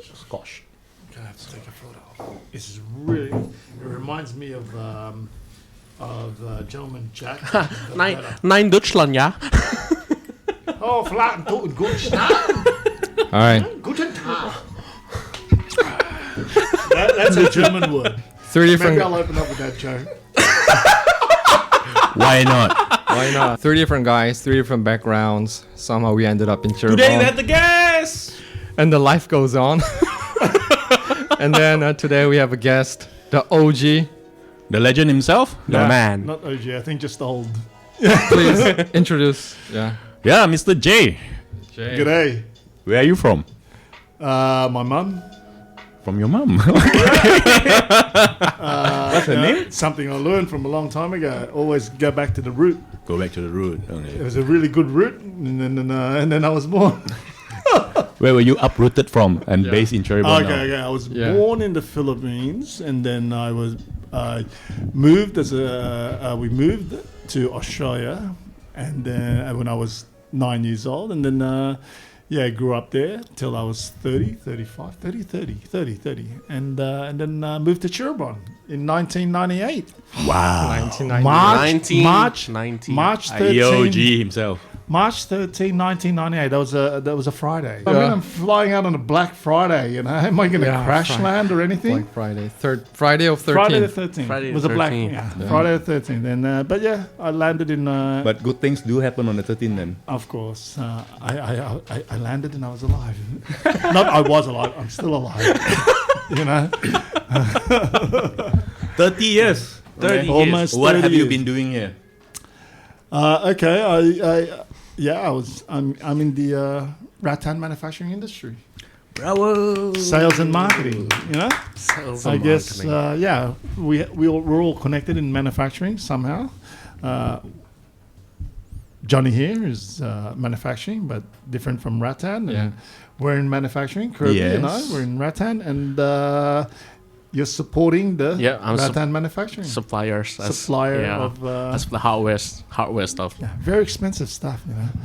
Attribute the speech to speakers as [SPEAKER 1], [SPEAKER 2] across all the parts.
[SPEAKER 1] Scotch.
[SPEAKER 2] I'm gonna have to take a photo. This is really. It reminds me of gentleman Jack.
[SPEAKER 3] 9 Deutschland, ja?
[SPEAKER 2] Oh, flat and good stuff.
[SPEAKER 1] All right.
[SPEAKER 2] Guten Tag. That's a German word.
[SPEAKER 1] Three different.
[SPEAKER 2] Maybe I'll open up with that joke.
[SPEAKER 1] Why not? Why not? 3 different guys, 3 different backgrounds. Somehow we ended up in Cirebon.
[SPEAKER 3] Today we had the guest!
[SPEAKER 1] And the life goes on. And then today we have a guest, the OG.
[SPEAKER 4] The legend himself?
[SPEAKER 3] The man.
[SPEAKER 2] Not OG, I think just old.
[SPEAKER 1] Please introduce. Yeah.
[SPEAKER 4] Yeah, Mr. J.
[SPEAKER 1] Jay.
[SPEAKER 2] G'day.
[SPEAKER 4] Where are you from?
[SPEAKER 2] My mum.
[SPEAKER 4] From your mum. What's her name?
[SPEAKER 2] Something I learned from a long time ago. Always go back to the root.
[SPEAKER 4] Go back to the root.
[SPEAKER 2] It
[SPEAKER 4] Okay.
[SPEAKER 2] was a really good root, and then I was born.
[SPEAKER 4] Where were you uprooted from and
[SPEAKER 1] Yeah.
[SPEAKER 4] based in Cirebon now?
[SPEAKER 2] Okay. I was
[SPEAKER 1] Yeah.
[SPEAKER 2] born in the Philippines, and then I was moved we moved to Australia, and then when I was 9 years old, and then I grew up there till I was 30, and then moved to Cirebon in 1998.
[SPEAKER 4] Wow.
[SPEAKER 1] 1990.
[SPEAKER 2] March 13.
[SPEAKER 4] EOG himself.
[SPEAKER 2] March 13, 1998. That was a Friday. I
[SPEAKER 1] Yeah.
[SPEAKER 2] mean, I'm flying out on a Black Friday. You know, am I going to
[SPEAKER 1] Yeah,
[SPEAKER 2] crash land or anything?
[SPEAKER 1] Black Friday. Friday of 13th.
[SPEAKER 2] Friday the 13th.
[SPEAKER 3] Friday
[SPEAKER 2] It
[SPEAKER 3] the
[SPEAKER 2] was a black.
[SPEAKER 3] 13th.
[SPEAKER 2] Yeah, Friday the 13th. And but yeah, I landed in.
[SPEAKER 4] But good things do happen on the 13th then.
[SPEAKER 2] Of course, I landed and I was alive. Not I was alive. I'm still alive. You know,
[SPEAKER 4] 30 years.
[SPEAKER 3] 30
[SPEAKER 2] almost.
[SPEAKER 4] What
[SPEAKER 2] 30
[SPEAKER 4] have you
[SPEAKER 2] years.
[SPEAKER 4] been doing here?
[SPEAKER 2] Okay, I'm in the rattan manufacturing industry.
[SPEAKER 3] Bravo!
[SPEAKER 2] Sales and marketing. You know.
[SPEAKER 3] Sales
[SPEAKER 2] I
[SPEAKER 3] and
[SPEAKER 2] guess,
[SPEAKER 3] marketing.
[SPEAKER 2] we're all connected in manufacturing somehow. Johnny here is manufacturing, but different from Rattan. And
[SPEAKER 1] Yeah.
[SPEAKER 2] we're in manufacturing. Kirby and I,
[SPEAKER 4] Yes.
[SPEAKER 2] we're in Rattan, and you're supporting the
[SPEAKER 3] Yeah, I'm
[SPEAKER 2] Rattan manufacturing
[SPEAKER 3] suppliers.
[SPEAKER 2] supplier of
[SPEAKER 3] That's the hardware stuff.
[SPEAKER 2] very expensive stuff.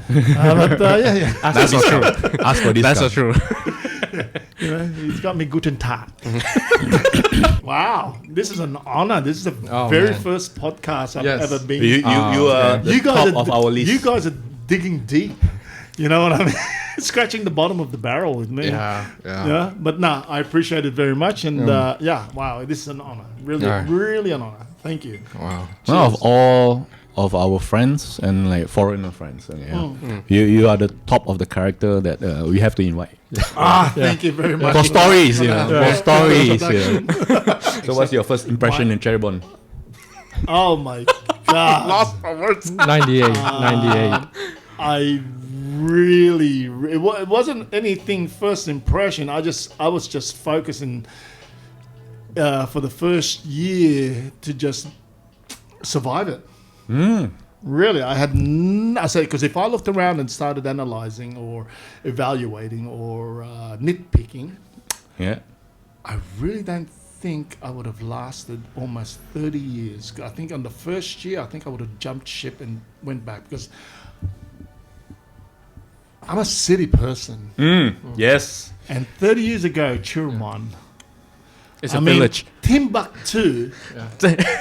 [SPEAKER 2] You know, but yeah.
[SPEAKER 4] That's not true. Ask for this.
[SPEAKER 3] That's so true.
[SPEAKER 2] You know, he's got me guten Tag. Wow, this is an honor. This is the
[SPEAKER 1] Oh,
[SPEAKER 2] very
[SPEAKER 1] man.
[SPEAKER 2] first podcast I've
[SPEAKER 1] Yes.
[SPEAKER 2] ever been.
[SPEAKER 4] You are the top of our list.
[SPEAKER 2] You guys are digging deep. You know what I mean? Scratching the bottom of the barrel with me.
[SPEAKER 1] Yeah.
[SPEAKER 2] Yeah. But no, I appreciate it very much. And wow, this is an honor. Really,
[SPEAKER 1] Yeah.
[SPEAKER 2] really an honor. Thank you.
[SPEAKER 1] Wow.
[SPEAKER 4] One of all of our friends and like foreigner friends. And, you are the top of the character that we have to invite.
[SPEAKER 2] Thank you very much.
[SPEAKER 4] For stories, you know. For stories, you
[SPEAKER 2] Introduction.
[SPEAKER 4] know. So what's your first impression in Cirebon?
[SPEAKER 2] Oh my God.
[SPEAKER 3] Lost for words.
[SPEAKER 1] 98. 98.
[SPEAKER 2] I really, it wasn't anything first impression. I was just focusing for the first year to just survive it. Really, I had. I say because if I looked around and started analyzing or evaluating or nitpicking,
[SPEAKER 4] Yeah.
[SPEAKER 2] I really don't think I would have lasted almost 30 years. I think on the first year, I think I would have jumped ship and went back because I'm a city person.
[SPEAKER 4] Yes.
[SPEAKER 2] And 30 years ago, Cirebon,
[SPEAKER 3] It's a village.
[SPEAKER 2] Timbuktu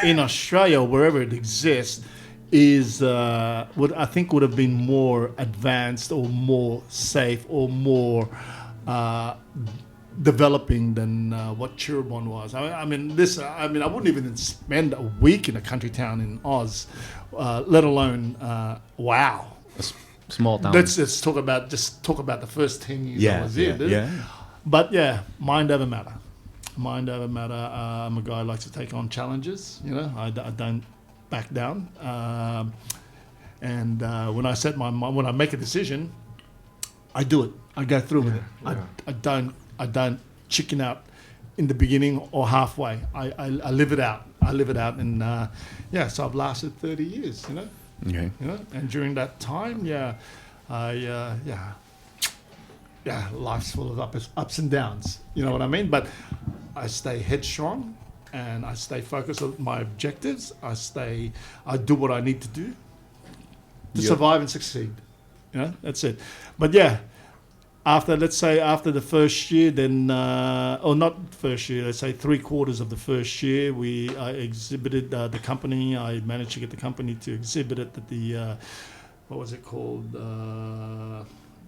[SPEAKER 2] in Australia, wherever it exists, is would have been more advanced or more safe or more developing than what Cirebon was. I wouldn't even spend a week in a country town in Oz, let alone wow.
[SPEAKER 4] Small town.
[SPEAKER 2] Let's talk about the first 10 years I was in.
[SPEAKER 4] yeah.
[SPEAKER 2] But yeah, mind over matter. Mind over matter. I'm a guy who likes to take on challenges. You know, I don't back down. And when I set my mind, when I make a decision, I do it. I go through with it. I don't chicken out in the beginning or halfway. I live it out. And so I've lasted 30 years. You know.
[SPEAKER 4] Okay.
[SPEAKER 2] You know, and during that time, life's full of ups and downs. You know what I mean? But I stay headstrong, and I stay focused on my objectives. I do what I need to do to survive and succeed. You know, that's it. But yeah, after the first year, then or not first year, let's say 3/4 of the first year, I exhibited the company. I managed to get the company to exhibit it at the what was it called?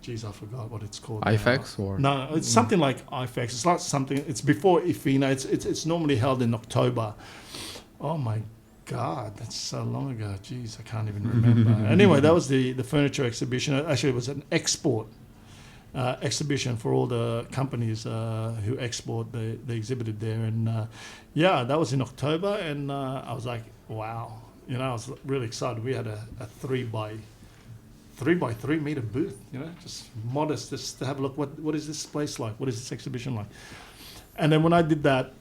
[SPEAKER 2] Geez, I forgot what it's called.
[SPEAKER 1] IFEX or
[SPEAKER 2] No, it's something like IFEX. It's not something. It's before IFINA. It's normally held in October. Oh my God, that's so long ago. Jeez, I can't even remember. Anyway, that was the furniture exhibition. Actually, it was an export exhibition for all the companies who export. They exhibited there, and yeah, that was in October. And I was like, wow, I was really excited. We had a 3x3 meter booth, just modest, just to have a look. What is this place like? What is this exhibition like? And then when I did that,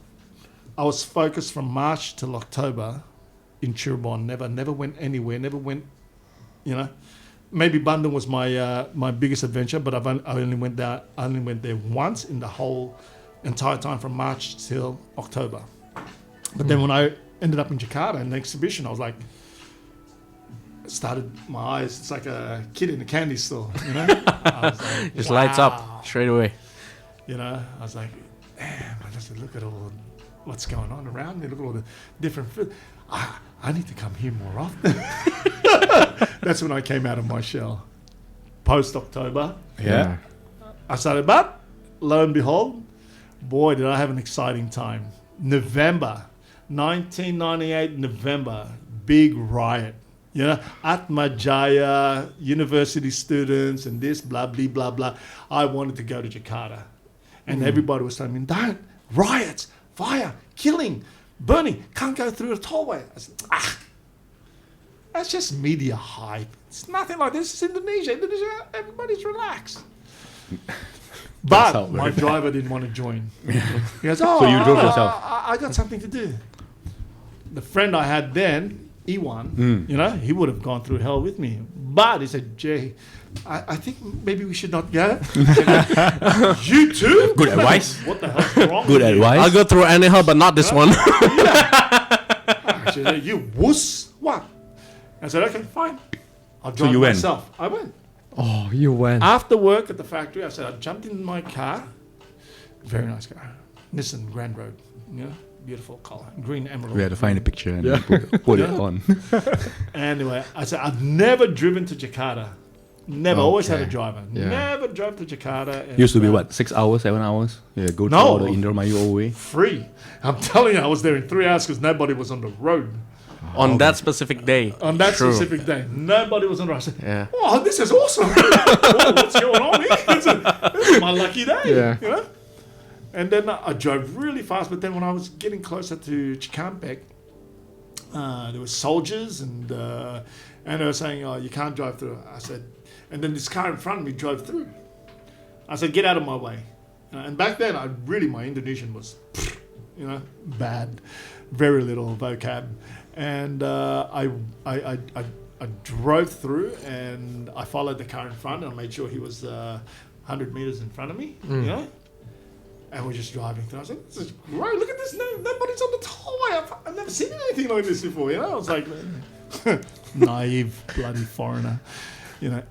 [SPEAKER 2] I was focused from March till October in Cirebon. Never went anywhere. Never went, Maybe Bandung was my biggest adventure, but I only went there once in the whole entire time from March till October. But then when I ended up in Jakarta in the exhibition, I was like, my eyes. It's like a kid in a candy store, I was like,
[SPEAKER 3] Just lights up straight away.
[SPEAKER 2] I was like, damn, I just look at all what's going on around me. Look at all the different food. I need to come here more often. That's when I came out of my shell. Post-October.
[SPEAKER 4] Yeah.
[SPEAKER 2] I started, but lo and behold, boy, did I have an exciting time. November, 1998 November, big riot. Atma Jaya, university students and this, blah, blah, blah, blah. I wanted to go to Jakarta. And everybody was telling me, don't, riots, fire, killing, burning, can't go through a tollway. I said, that's just media hype. It's nothing like this. It's Indonesia, everybody's relaxed. But my driver didn't want to join. He goes,
[SPEAKER 4] So you drove yourself?
[SPEAKER 2] I got something to do. The friend I had then, Iwan, he would have gone through hell with me. But he said, Jay, I think maybe we should not go. You too?
[SPEAKER 4] Good advice.
[SPEAKER 2] What the hell's wrong
[SPEAKER 4] Good
[SPEAKER 2] with you?
[SPEAKER 4] advice.
[SPEAKER 3] I'll go through any hell, but not this one.
[SPEAKER 2] She said, you wuss. What? I said, okay, fine. I'll drive
[SPEAKER 4] you went?
[SPEAKER 2] myself. I went.
[SPEAKER 1] oh, you went.
[SPEAKER 2] After work at the factory, I said, I jumped in my car. Very nice car. Nissan Grand Road. Beautiful color. Green emerald.
[SPEAKER 4] We had to find a picture and put it on.
[SPEAKER 2] Anyway, I said, I've never driven to Jakarta. Never. Always had a
[SPEAKER 1] Okay.
[SPEAKER 2] driver.
[SPEAKER 1] Yeah.
[SPEAKER 2] Never drove to Jakarta. And,
[SPEAKER 4] Used to be what, 6 hours, 7 hours? Yeah, go through
[SPEAKER 2] No.
[SPEAKER 4] all the Indramayu all the way.
[SPEAKER 2] Free. I'm telling you, I was there in 3 hours because nobody was on the road.
[SPEAKER 3] On that specific day.
[SPEAKER 2] On that
[SPEAKER 3] True.
[SPEAKER 2] specific day. Nobody was on the road. I said,
[SPEAKER 3] Yeah.
[SPEAKER 2] oh, this is awesome. Whoa, what's going on here? This is my lucky day.
[SPEAKER 1] Yeah.
[SPEAKER 2] And then I drove really fast. But then when I was getting closer to Cikampek, there were soldiers and they were saying, oh, you can't drive through. I said, and then this car in front of me drove through. I said, get out of my way. And back then, my Indonesian was, bad. Very little vocab. And I drove through and I followed the car in front and I made sure he was 100 meters in front of me, and we're just driving through. I was like, this is great. Look at this. Nobody's on the tollway. I've never seen anything like this before. I was like, naive, bloody foreigner. No,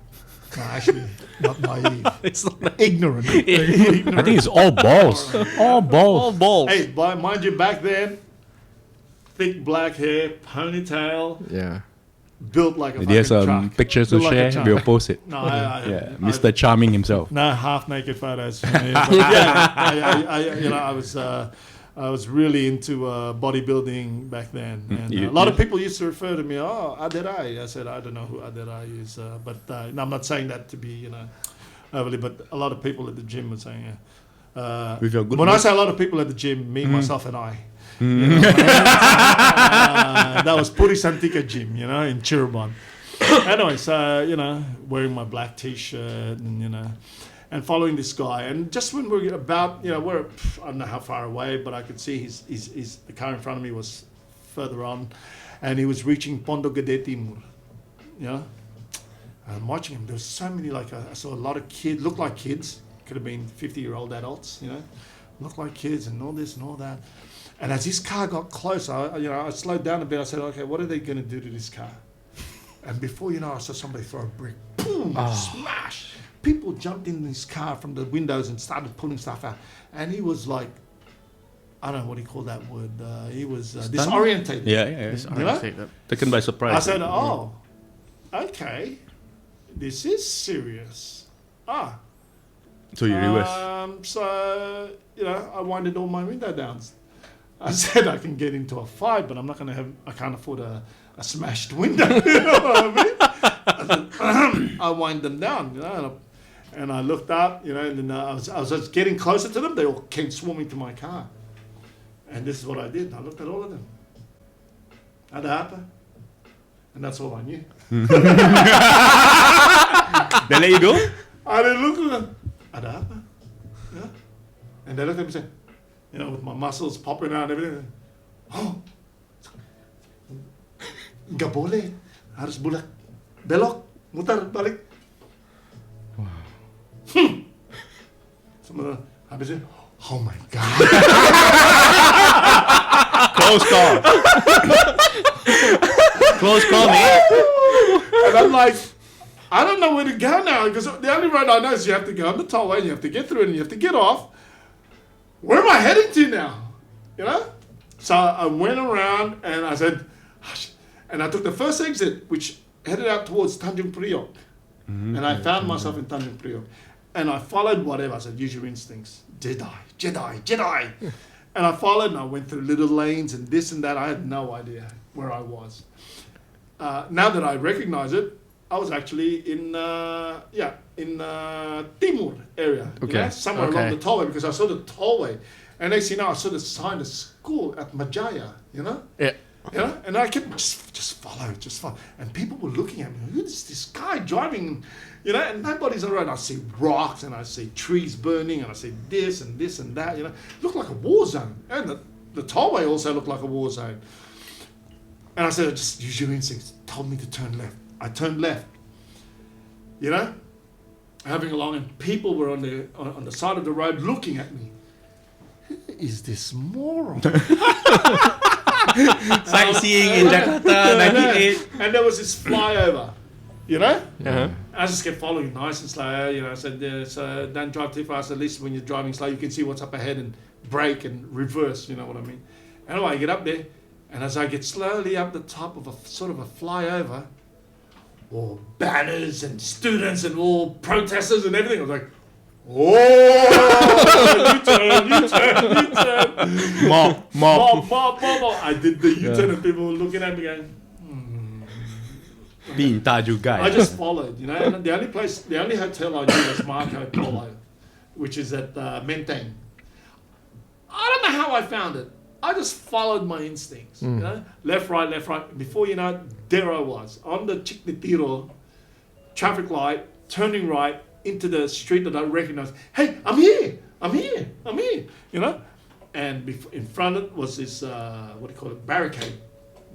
[SPEAKER 2] actually, not naive.
[SPEAKER 3] It's not
[SPEAKER 2] Ignorant.
[SPEAKER 4] I think it's all balls. All balls.
[SPEAKER 3] all balls.
[SPEAKER 2] Hey, mind you, back then, thick black hair, ponytail,
[SPEAKER 1] Yeah.
[SPEAKER 2] built like a fucking
[SPEAKER 4] There's some
[SPEAKER 2] truck.
[SPEAKER 4] pictures to
[SPEAKER 2] Built like a
[SPEAKER 4] share.
[SPEAKER 2] truck.
[SPEAKER 4] We'll post it.
[SPEAKER 2] No,
[SPEAKER 4] Yeah, Mr. Charming himself.
[SPEAKER 2] No half naked photos. For me. But yeah, I was really into bodybuilding back then, and a lot of people used to refer to me, oh, Aderai. I said, I don't know who Aderai is, but no, I'm not saying that to be overly, but a lot of people at the gym were saying.
[SPEAKER 4] With your good
[SPEAKER 2] When I
[SPEAKER 4] look.
[SPEAKER 2] say a lot of people at the gym, me, myself, and I. That was Puri Santika gym, in Cirebon. Anyway, so, wearing my black t-shirt and following this guy. And just when we're about, we're, I don't know how far away, but I could see the car in front of me was further on and he was reaching Pondok Gede Timur, I'm watching him. There was so many, I saw a lot of kids, looked like kids, could have been 50-year-old adults, looked like kids and all this and all that. And as his car got closer, I slowed down a bit. I said, okay, what are they going to do to this car? And before you know, I saw somebody throw a brick. Boom! Smash! people jumped in his car from the windows and started pulling stuff out. And he was like, I don't know what he called that word. He was disorientated.
[SPEAKER 4] Yeah.
[SPEAKER 3] Orientated.
[SPEAKER 4] Taken by surprise.
[SPEAKER 2] I said, oh, okay, this is serious.
[SPEAKER 4] So you reverse.
[SPEAKER 2] So, I winded all my window down. I said I can get into a fight, but I can't afford a smashed window. You know what I mean? I wind them down, and I looked up, and then I was just getting closer to them. They all came swarming to my car. And this is what I did. I looked at all of them. Ada apa? And that's all I knew.
[SPEAKER 4] They let you go?
[SPEAKER 2] I didn't look at them. Ada apa? Yeah. And they looked at me and said, with my muscles popping out and everything. Oh, nggak boleh. Harus belok, mutar, balik. Semua habis itu, oh my God.
[SPEAKER 4] Close call. Close call, man.
[SPEAKER 2] And I'm like, I don't know where to go now, because the only road I know is you have to go on the tollway, and you have to get through it, and you have to get off. Where am I heading to now? So I went around, and I said, and I took the first exit, which headed out towards Tanjung Priok. And I found myself in Tanjung Priok. And I followed whatever. I said, use your instincts. Jedi. And I followed, and I went through little lanes and this and that. I had no idea where I was. Now that I recognize it, I was actually in Timur area.
[SPEAKER 1] Okay.
[SPEAKER 2] Somewhere along the tollway, because I saw the tollway. And next thing you know, I saw the sign of school at Majaya,
[SPEAKER 3] Yeah.
[SPEAKER 2] And I kept just follow. And people were looking at me. Who's this guy driving? And nobody's on the road. I see rocks, and I see trees burning, and I see this and this and that. Looked like a war zone. And the tollway also looked like a war zone. And I said, just use your instincts. Told me to turn left. I turned left. Having along, and people were on the side of the road looking at me. Who is this moron?
[SPEAKER 3] Sightseeing in Jakarta, 98.
[SPEAKER 2] And there was this flyover,
[SPEAKER 3] Uh-huh.
[SPEAKER 2] I just kept following nice and slow, I said, so don't drive too fast. At least when you're driving slow, you can see what's up ahead and brake and reverse, you know what I mean? Anyway, I get up there, and as I get slowly up the top of a sort of a flyover, all banners and students and all protesters and everything, I was like, oh, U-turn. Mob. I did the U-turn, and people were looking at me going,
[SPEAKER 4] Pinta juga.
[SPEAKER 2] I just followed, and the only hotel I knew was Marco Polo, which is at Menteng. I don't know how I found it. I just followed my instincts, left, right. Before you know it, there I was, on the Chiquitiro traffic light, turning right into the street that I recognized. Hey, I'm here. And in front of it was this, barricade,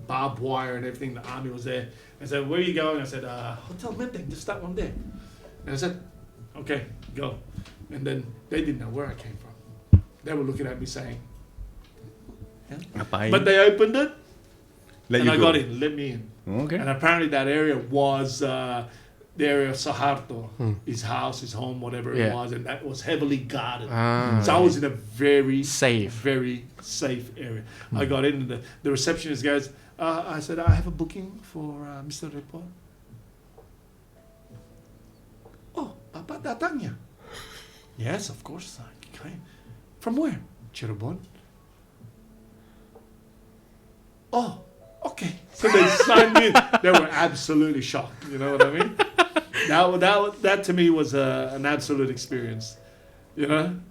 [SPEAKER 2] barbed wire and everything. The army was there. I said, where are you going? I said, Hotel Menteng, just that one there. And I said, okay, go. And then they didn't know where I came from. They were looking at me saying, but they opened it, and I got in, let me in.
[SPEAKER 4] Okay.
[SPEAKER 2] And apparently that area was the area of Saharto, his house, his home, whatever it was, and that was heavily guarded. So I was in a very safe area. I got in, and the receptionist goes, I said, I have a booking for Mr. Repo. Oh, Papa datangnya? Yes, of course. Okay. From where? Cirebon. Oh, okay. So they signed me in. They were absolutely shocked. You know what I mean? That to me was an absolute experience.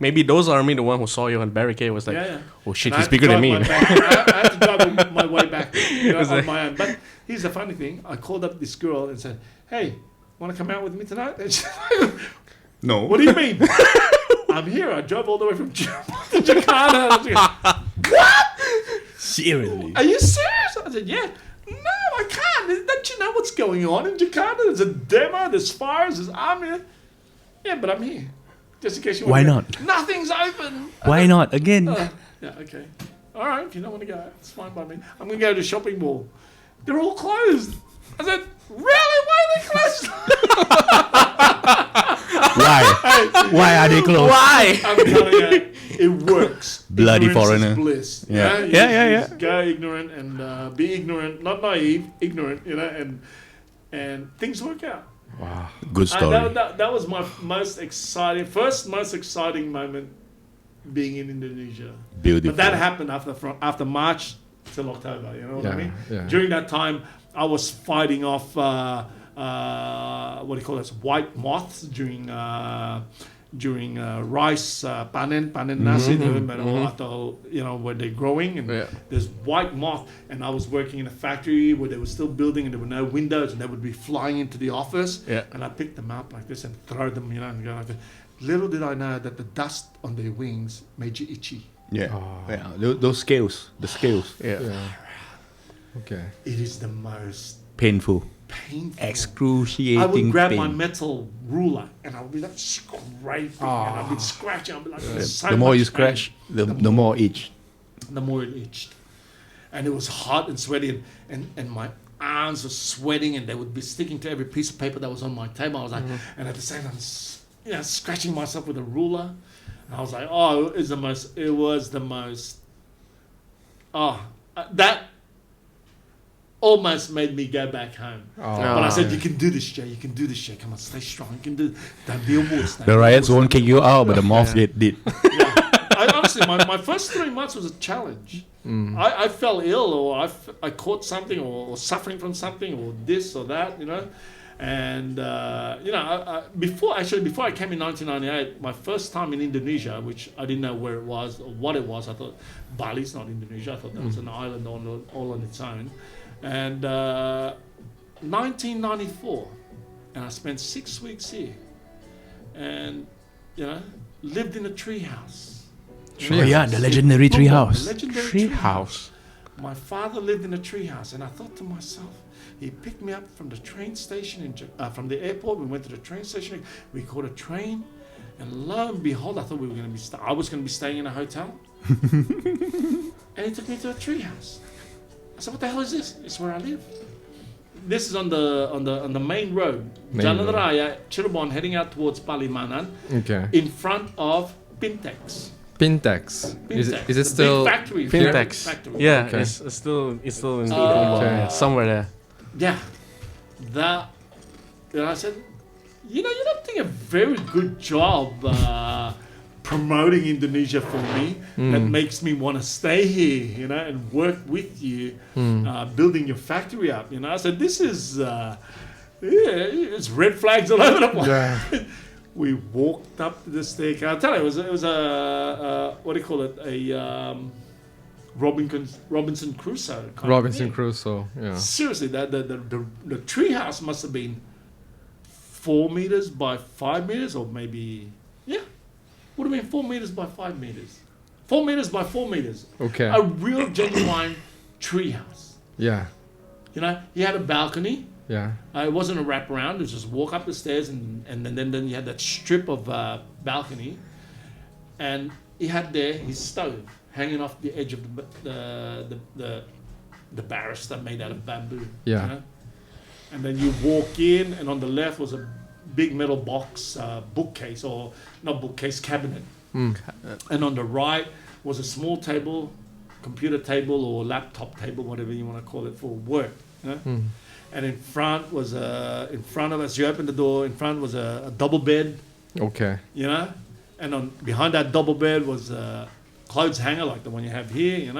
[SPEAKER 3] Maybe those army, the one who saw you on barricade, was like, oh shit,
[SPEAKER 2] And
[SPEAKER 3] he's bigger than me.
[SPEAKER 2] I had to drive my way back on my own. But here's the funny thing. I called up this girl and said, hey, want to come out with me tonight? And she's like,
[SPEAKER 4] No.
[SPEAKER 2] what do you mean? I'm here. I drove all the way from Cirebon to Jakarta. What?
[SPEAKER 4] Seriously.
[SPEAKER 2] Are you serious? I said, yeah. No, I can't. Don't you know what's going on in Jakarta? There's a demo, there's fires, there's army. Yeah, but I'm here. Just in case you want
[SPEAKER 4] Why
[SPEAKER 2] to
[SPEAKER 4] not?
[SPEAKER 2] go. Nothing's open.
[SPEAKER 4] Why not? Again.
[SPEAKER 2] Yeah, okay. All right, if you don't want to go, it's fine by me. I'm going to go to the shopping mall. They're all closed. I said, really? Why are they closed?
[SPEAKER 4] Why? Why are they closed?
[SPEAKER 3] Why?
[SPEAKER 2] I'm telling you, it works.
[SPEAKER 4] Bloody
[SPEAKER 2] Ignorance
[SPEAKER 4] foreigner.
[SPEAKER 2] is bliss.
[SPEAKER 4] Yeah.
[SPEAKER 2] You
[SPEAKER 4] Yeah.
[SPEAKER 2] just go ignorant and be ignorant, not naive, ignorant. And things work out.
[SPEAKER 4] Good story.
[SPEAKER 2] That was my most exciting moment being in Indonesia.
[SPEAKER 4] Beautiful.
[SPEAKER 2] But that happened after March till October. You know what I mean?
[SPEAKER 1] Yeah.
[SPEAKER 2] During that time, I was fighting off what do you call this? White moths during rice panen nasi atau where they're growing and there's white moth, and I was working in a factory where they were still building and there were no windows and they would be flying into the office and I picked them up like this and throw them and go like this. Little did I know that the dust on their wings made you itchy.
[SPEAKER 4] Yeah. Those scales. The scales.
[SPEAKER 1] Okay.
[SPEAKER 2] It is the most
[SPEAKER 4] Painful.
[SPEAKER 2] painful.
[SPEAKER 4] Excruciating
[SPEAKER 2] I would grab
[SPEAKER 4] pain.
[SPEAKER 2] my metal ruler and I would be like scraping and I'd be scratching. I'd be like,
[SPEAKER 4] The more you scratch, the more itch.
[SPEAKER 2] the more it itched. And it was hot and sweaty and my arms were sweating and they would be sticking to every piece of paper that was on my table. I was like, and at the same time, scratching myself with a ruler. And I was like, that almost made me go back home. But I said, you can do this, Jay. You can do this, Jay. Come on, stay strong. You can do it. Don't be a wuss.
[SPEAKER 4] The riots won't kick you out, but the moths did.
[SPEAKER 2] Honestly, my first 3 months was a challenge. I fell ill, or I caught something, or suffering from something, or this or that, And before I came in 1998, my first time in Indonesia, which I didn't know where it was or what it was. I thought Bali's not Indonesia. I thought that was an island all on its own. And 1994, and I spent 6 weeks here, and lived in a tree house.
[SPEAKER 4] The legendary tree house.
[SPEAKER 2] Legendary
[SPEAKER 3] Tree house.
[SPEAKER 2] My father lived in a tree house, and I thought to myself, he picked me up from the train station from the airport. We went to the train station. We caught a train, and lo and behold, I thought we were going to be. I was going to be staying in a hotel, and he took me to a tree house. I said, "What the hell is this? It's where I live." This is on the main road, Jalan Raya, Cirebon, heading out towards Palimanan.
[SPEAKER 1] Okay.
[SPEAKER 2] In front of Pintex.
[SPEAKER 1] Pintex. Is it
[SPEAKER 2] The
[SPEAKER 1] still
[SPEAKER 2] big factory?
[SPEAKER 3] Pintex.
[SPEAKER 2] Factory.
[SPEAKER 3] Yeah,
[SPEAKER 1] Okay.
[SPEAKER 3] it's still in
[SPEAKER 1] Okay.
[SPEAKER 3] somewhere there.
[SPEAKER 2] Yeah, and I said, you're not doing a very good job promoting Indonesia for me. That makes me want to stay here, and work with you, building your factory up. I said, this is, it's red flags all over the place.
[SPEAKER 1] Yeah.
[SPEAKER 2] We walked up the staircase. I'll tell you, it was a what do you call it? A Robinson Crusoe kind of
[SPEAKER 1] Robinson
[SPEAKER 2] thing.
[SPEAKER 1] Crusoe? Yeah.
[SPEAKER 2] Seriously, the tree house must have been 4 meters by 5 meters, or maybe would have been 4 meters by 5 meters, 4 meters by 4 meters.
[SPEAKER 1] Okay.
[SPEAKER 2] A real genuine tree house.
[SPEAKER 1] Yeah.
[SPEAKER 2] He had a balcony.
[SPEAKER 1] Yeah.
[SPEAKER 2] It wasn't a wraparound. It was just walk up the stairs and then you had that strip of balcony, and he had there his stove hanging off the edge of the banister made out of bamboo.
[SPEAKER 1] Yeah.
[SPEAKER 2] And then you walk in, and on the left was a big metal box bookcase, or not bookcase, cabinet. And on the right was a small table, computer table or laptop table, whatever you want to call it, for work. And in front was in front of us, you opened the door, in front was a double bed,
[SPEAKER 1] Okay.
[SPEAKER 2] and behind that double bed was a clothes hanger like the one you have here,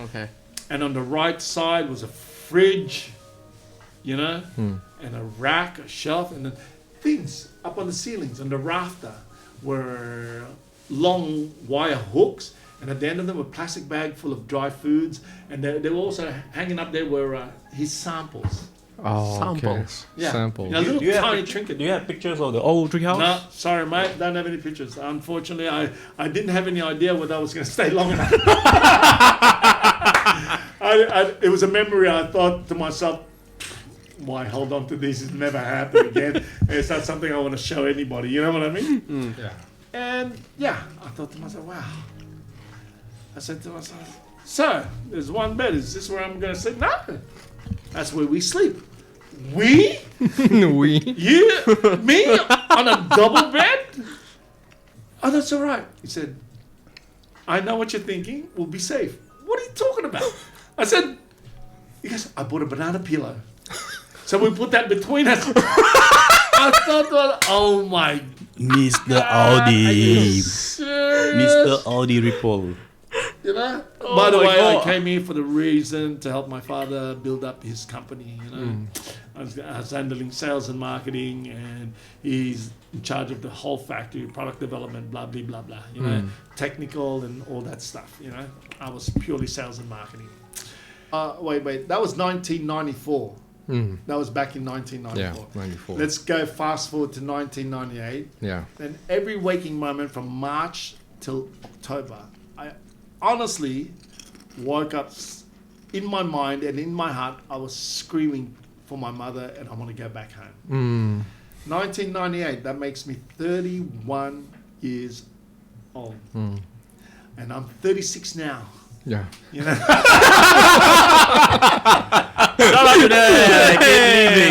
[SPEAKER 3] Okay.
[SPEAKER 2] and on the right side was a fridge, and a rack, a shelf, and then things up on the ceilings, on the rafter were long wire hooks, and at the end of them were a plastic bag full of dry foods, and they were also hanging up there were his samples.
[SPEAKER 1] Oh,
[SPEAKER 3] Samples.
[SPEAKER 1] okay. Samples.
[SPEAKER 2] A little tiny trinket.
[SPEAKER 4] Do you have pictures of the old tree house?
[SPEAKER 2] No, sorry, mate. Don't have any pictures. Unfortunately, I didn't have any idea whether I was going to stay long enough. It was a memory. I thought to myself, why hold on to this? It'll never happen again. It's not something I want to show anybody. You know what I mean?
[SPEAKER 1] Yeah.
[SPEAKER 2] And I thought to myself, wow. I said to myself, so there's one bed. Is this where I'm going to sleep? No. That's where we sleep. We?
[SPEAKER 1] We?
[SPEAKER 2] You? Me? on a double bed? Oh, that's all right. He said, I know what you're thinking. We'll be safe. What are you talking about? I said, he goes, I bought a banana pillow. So we put that between us. I thought, oh my
[SPEAKER 4] Mr.
[SPEAKER 2] God, are you
[SPEAKER 4] Audi.
[SPEAKER 2] serious?
[SPEAKER 4] Mr. Audi Ripple.
[SPEAKER 2] You know?
[SPEAKER 3] Oh
[SPEAKER 2] By the
[SPEAKER 3] my
[SPEAKER 2] way,
[SPEAKER 3] God.
[SPEAKER 2] I came here for the reason to help my father build up his company. You know, I was handling sales and marketing, and he's in charge of the whole factory, product development, blah blah blah blah. You know, technical and all that stuff. You know, I was purely sales and marketing. Wait, that was 1994. That was back in 1994.
[SPEAKER 1] Yeah, 94.
[SPEAKER 2] Let's go fast forward to 1998.
[SPEAKER 1] Yeah.
[SPEAKER 2] And every waking moment from March till October, I honestly woke up in my mind and in my heart, I was screaming for my mother and I want to go back home. 1998, that makes me 31 years old. And I'm 36 now.
[SPEAKER 1] Yeah.
[SPEAKER 2] You know?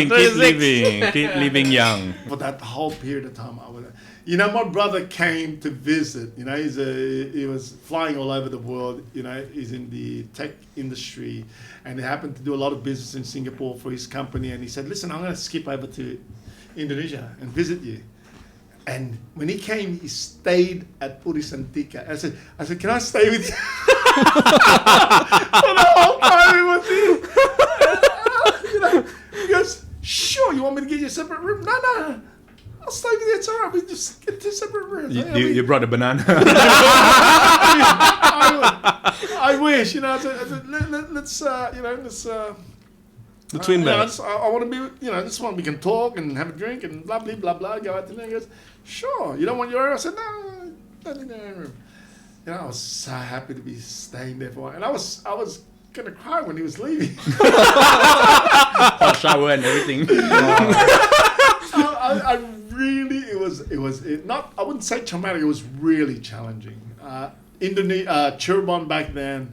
[SPEAKER 4] Keep living young.
[SPEAKER 2] For that whole period of time, I was, you know, my brother came to visit. You know, he was flying all over the world. You know, he's in the tech industry, and he happened to do a lot of business in Singapore for his company. And he said, "Listen, I'm going to skip over to Indonesia and visit you." And when he came, he stayed at Purisantika. I said, "Can I stay with you?" For the whole time he was here. You know, he goes, "Sure, you want me to get you a separate room?" No. I'll stay with you. It's all right. We just get two separate rooms.
[SPEAKER 4] You brought a banana.
[SPEAKER 2] I wish, you know. I said, let's, you know, let's.
[SPEAKER 3] The twin
[SPEAKER 2] you know,
[SPEAKER 3] beds.
[SPEAKER 2] I want to be, you know, this one we can talk and have a drink and blah blah blah blah. Go out to dinner. He goes, "Sure, you don't want your room?" I said, "No, don't need your own room." You know, I was so happy to be staying there for a while. And I was gonna cry when he was leaving.
[SPEAKER 4] Hot shower and everything.
[SPEAKER 2] I really, it was not, I wouldn't say traumatic, it was really challenging. Cirebon back then,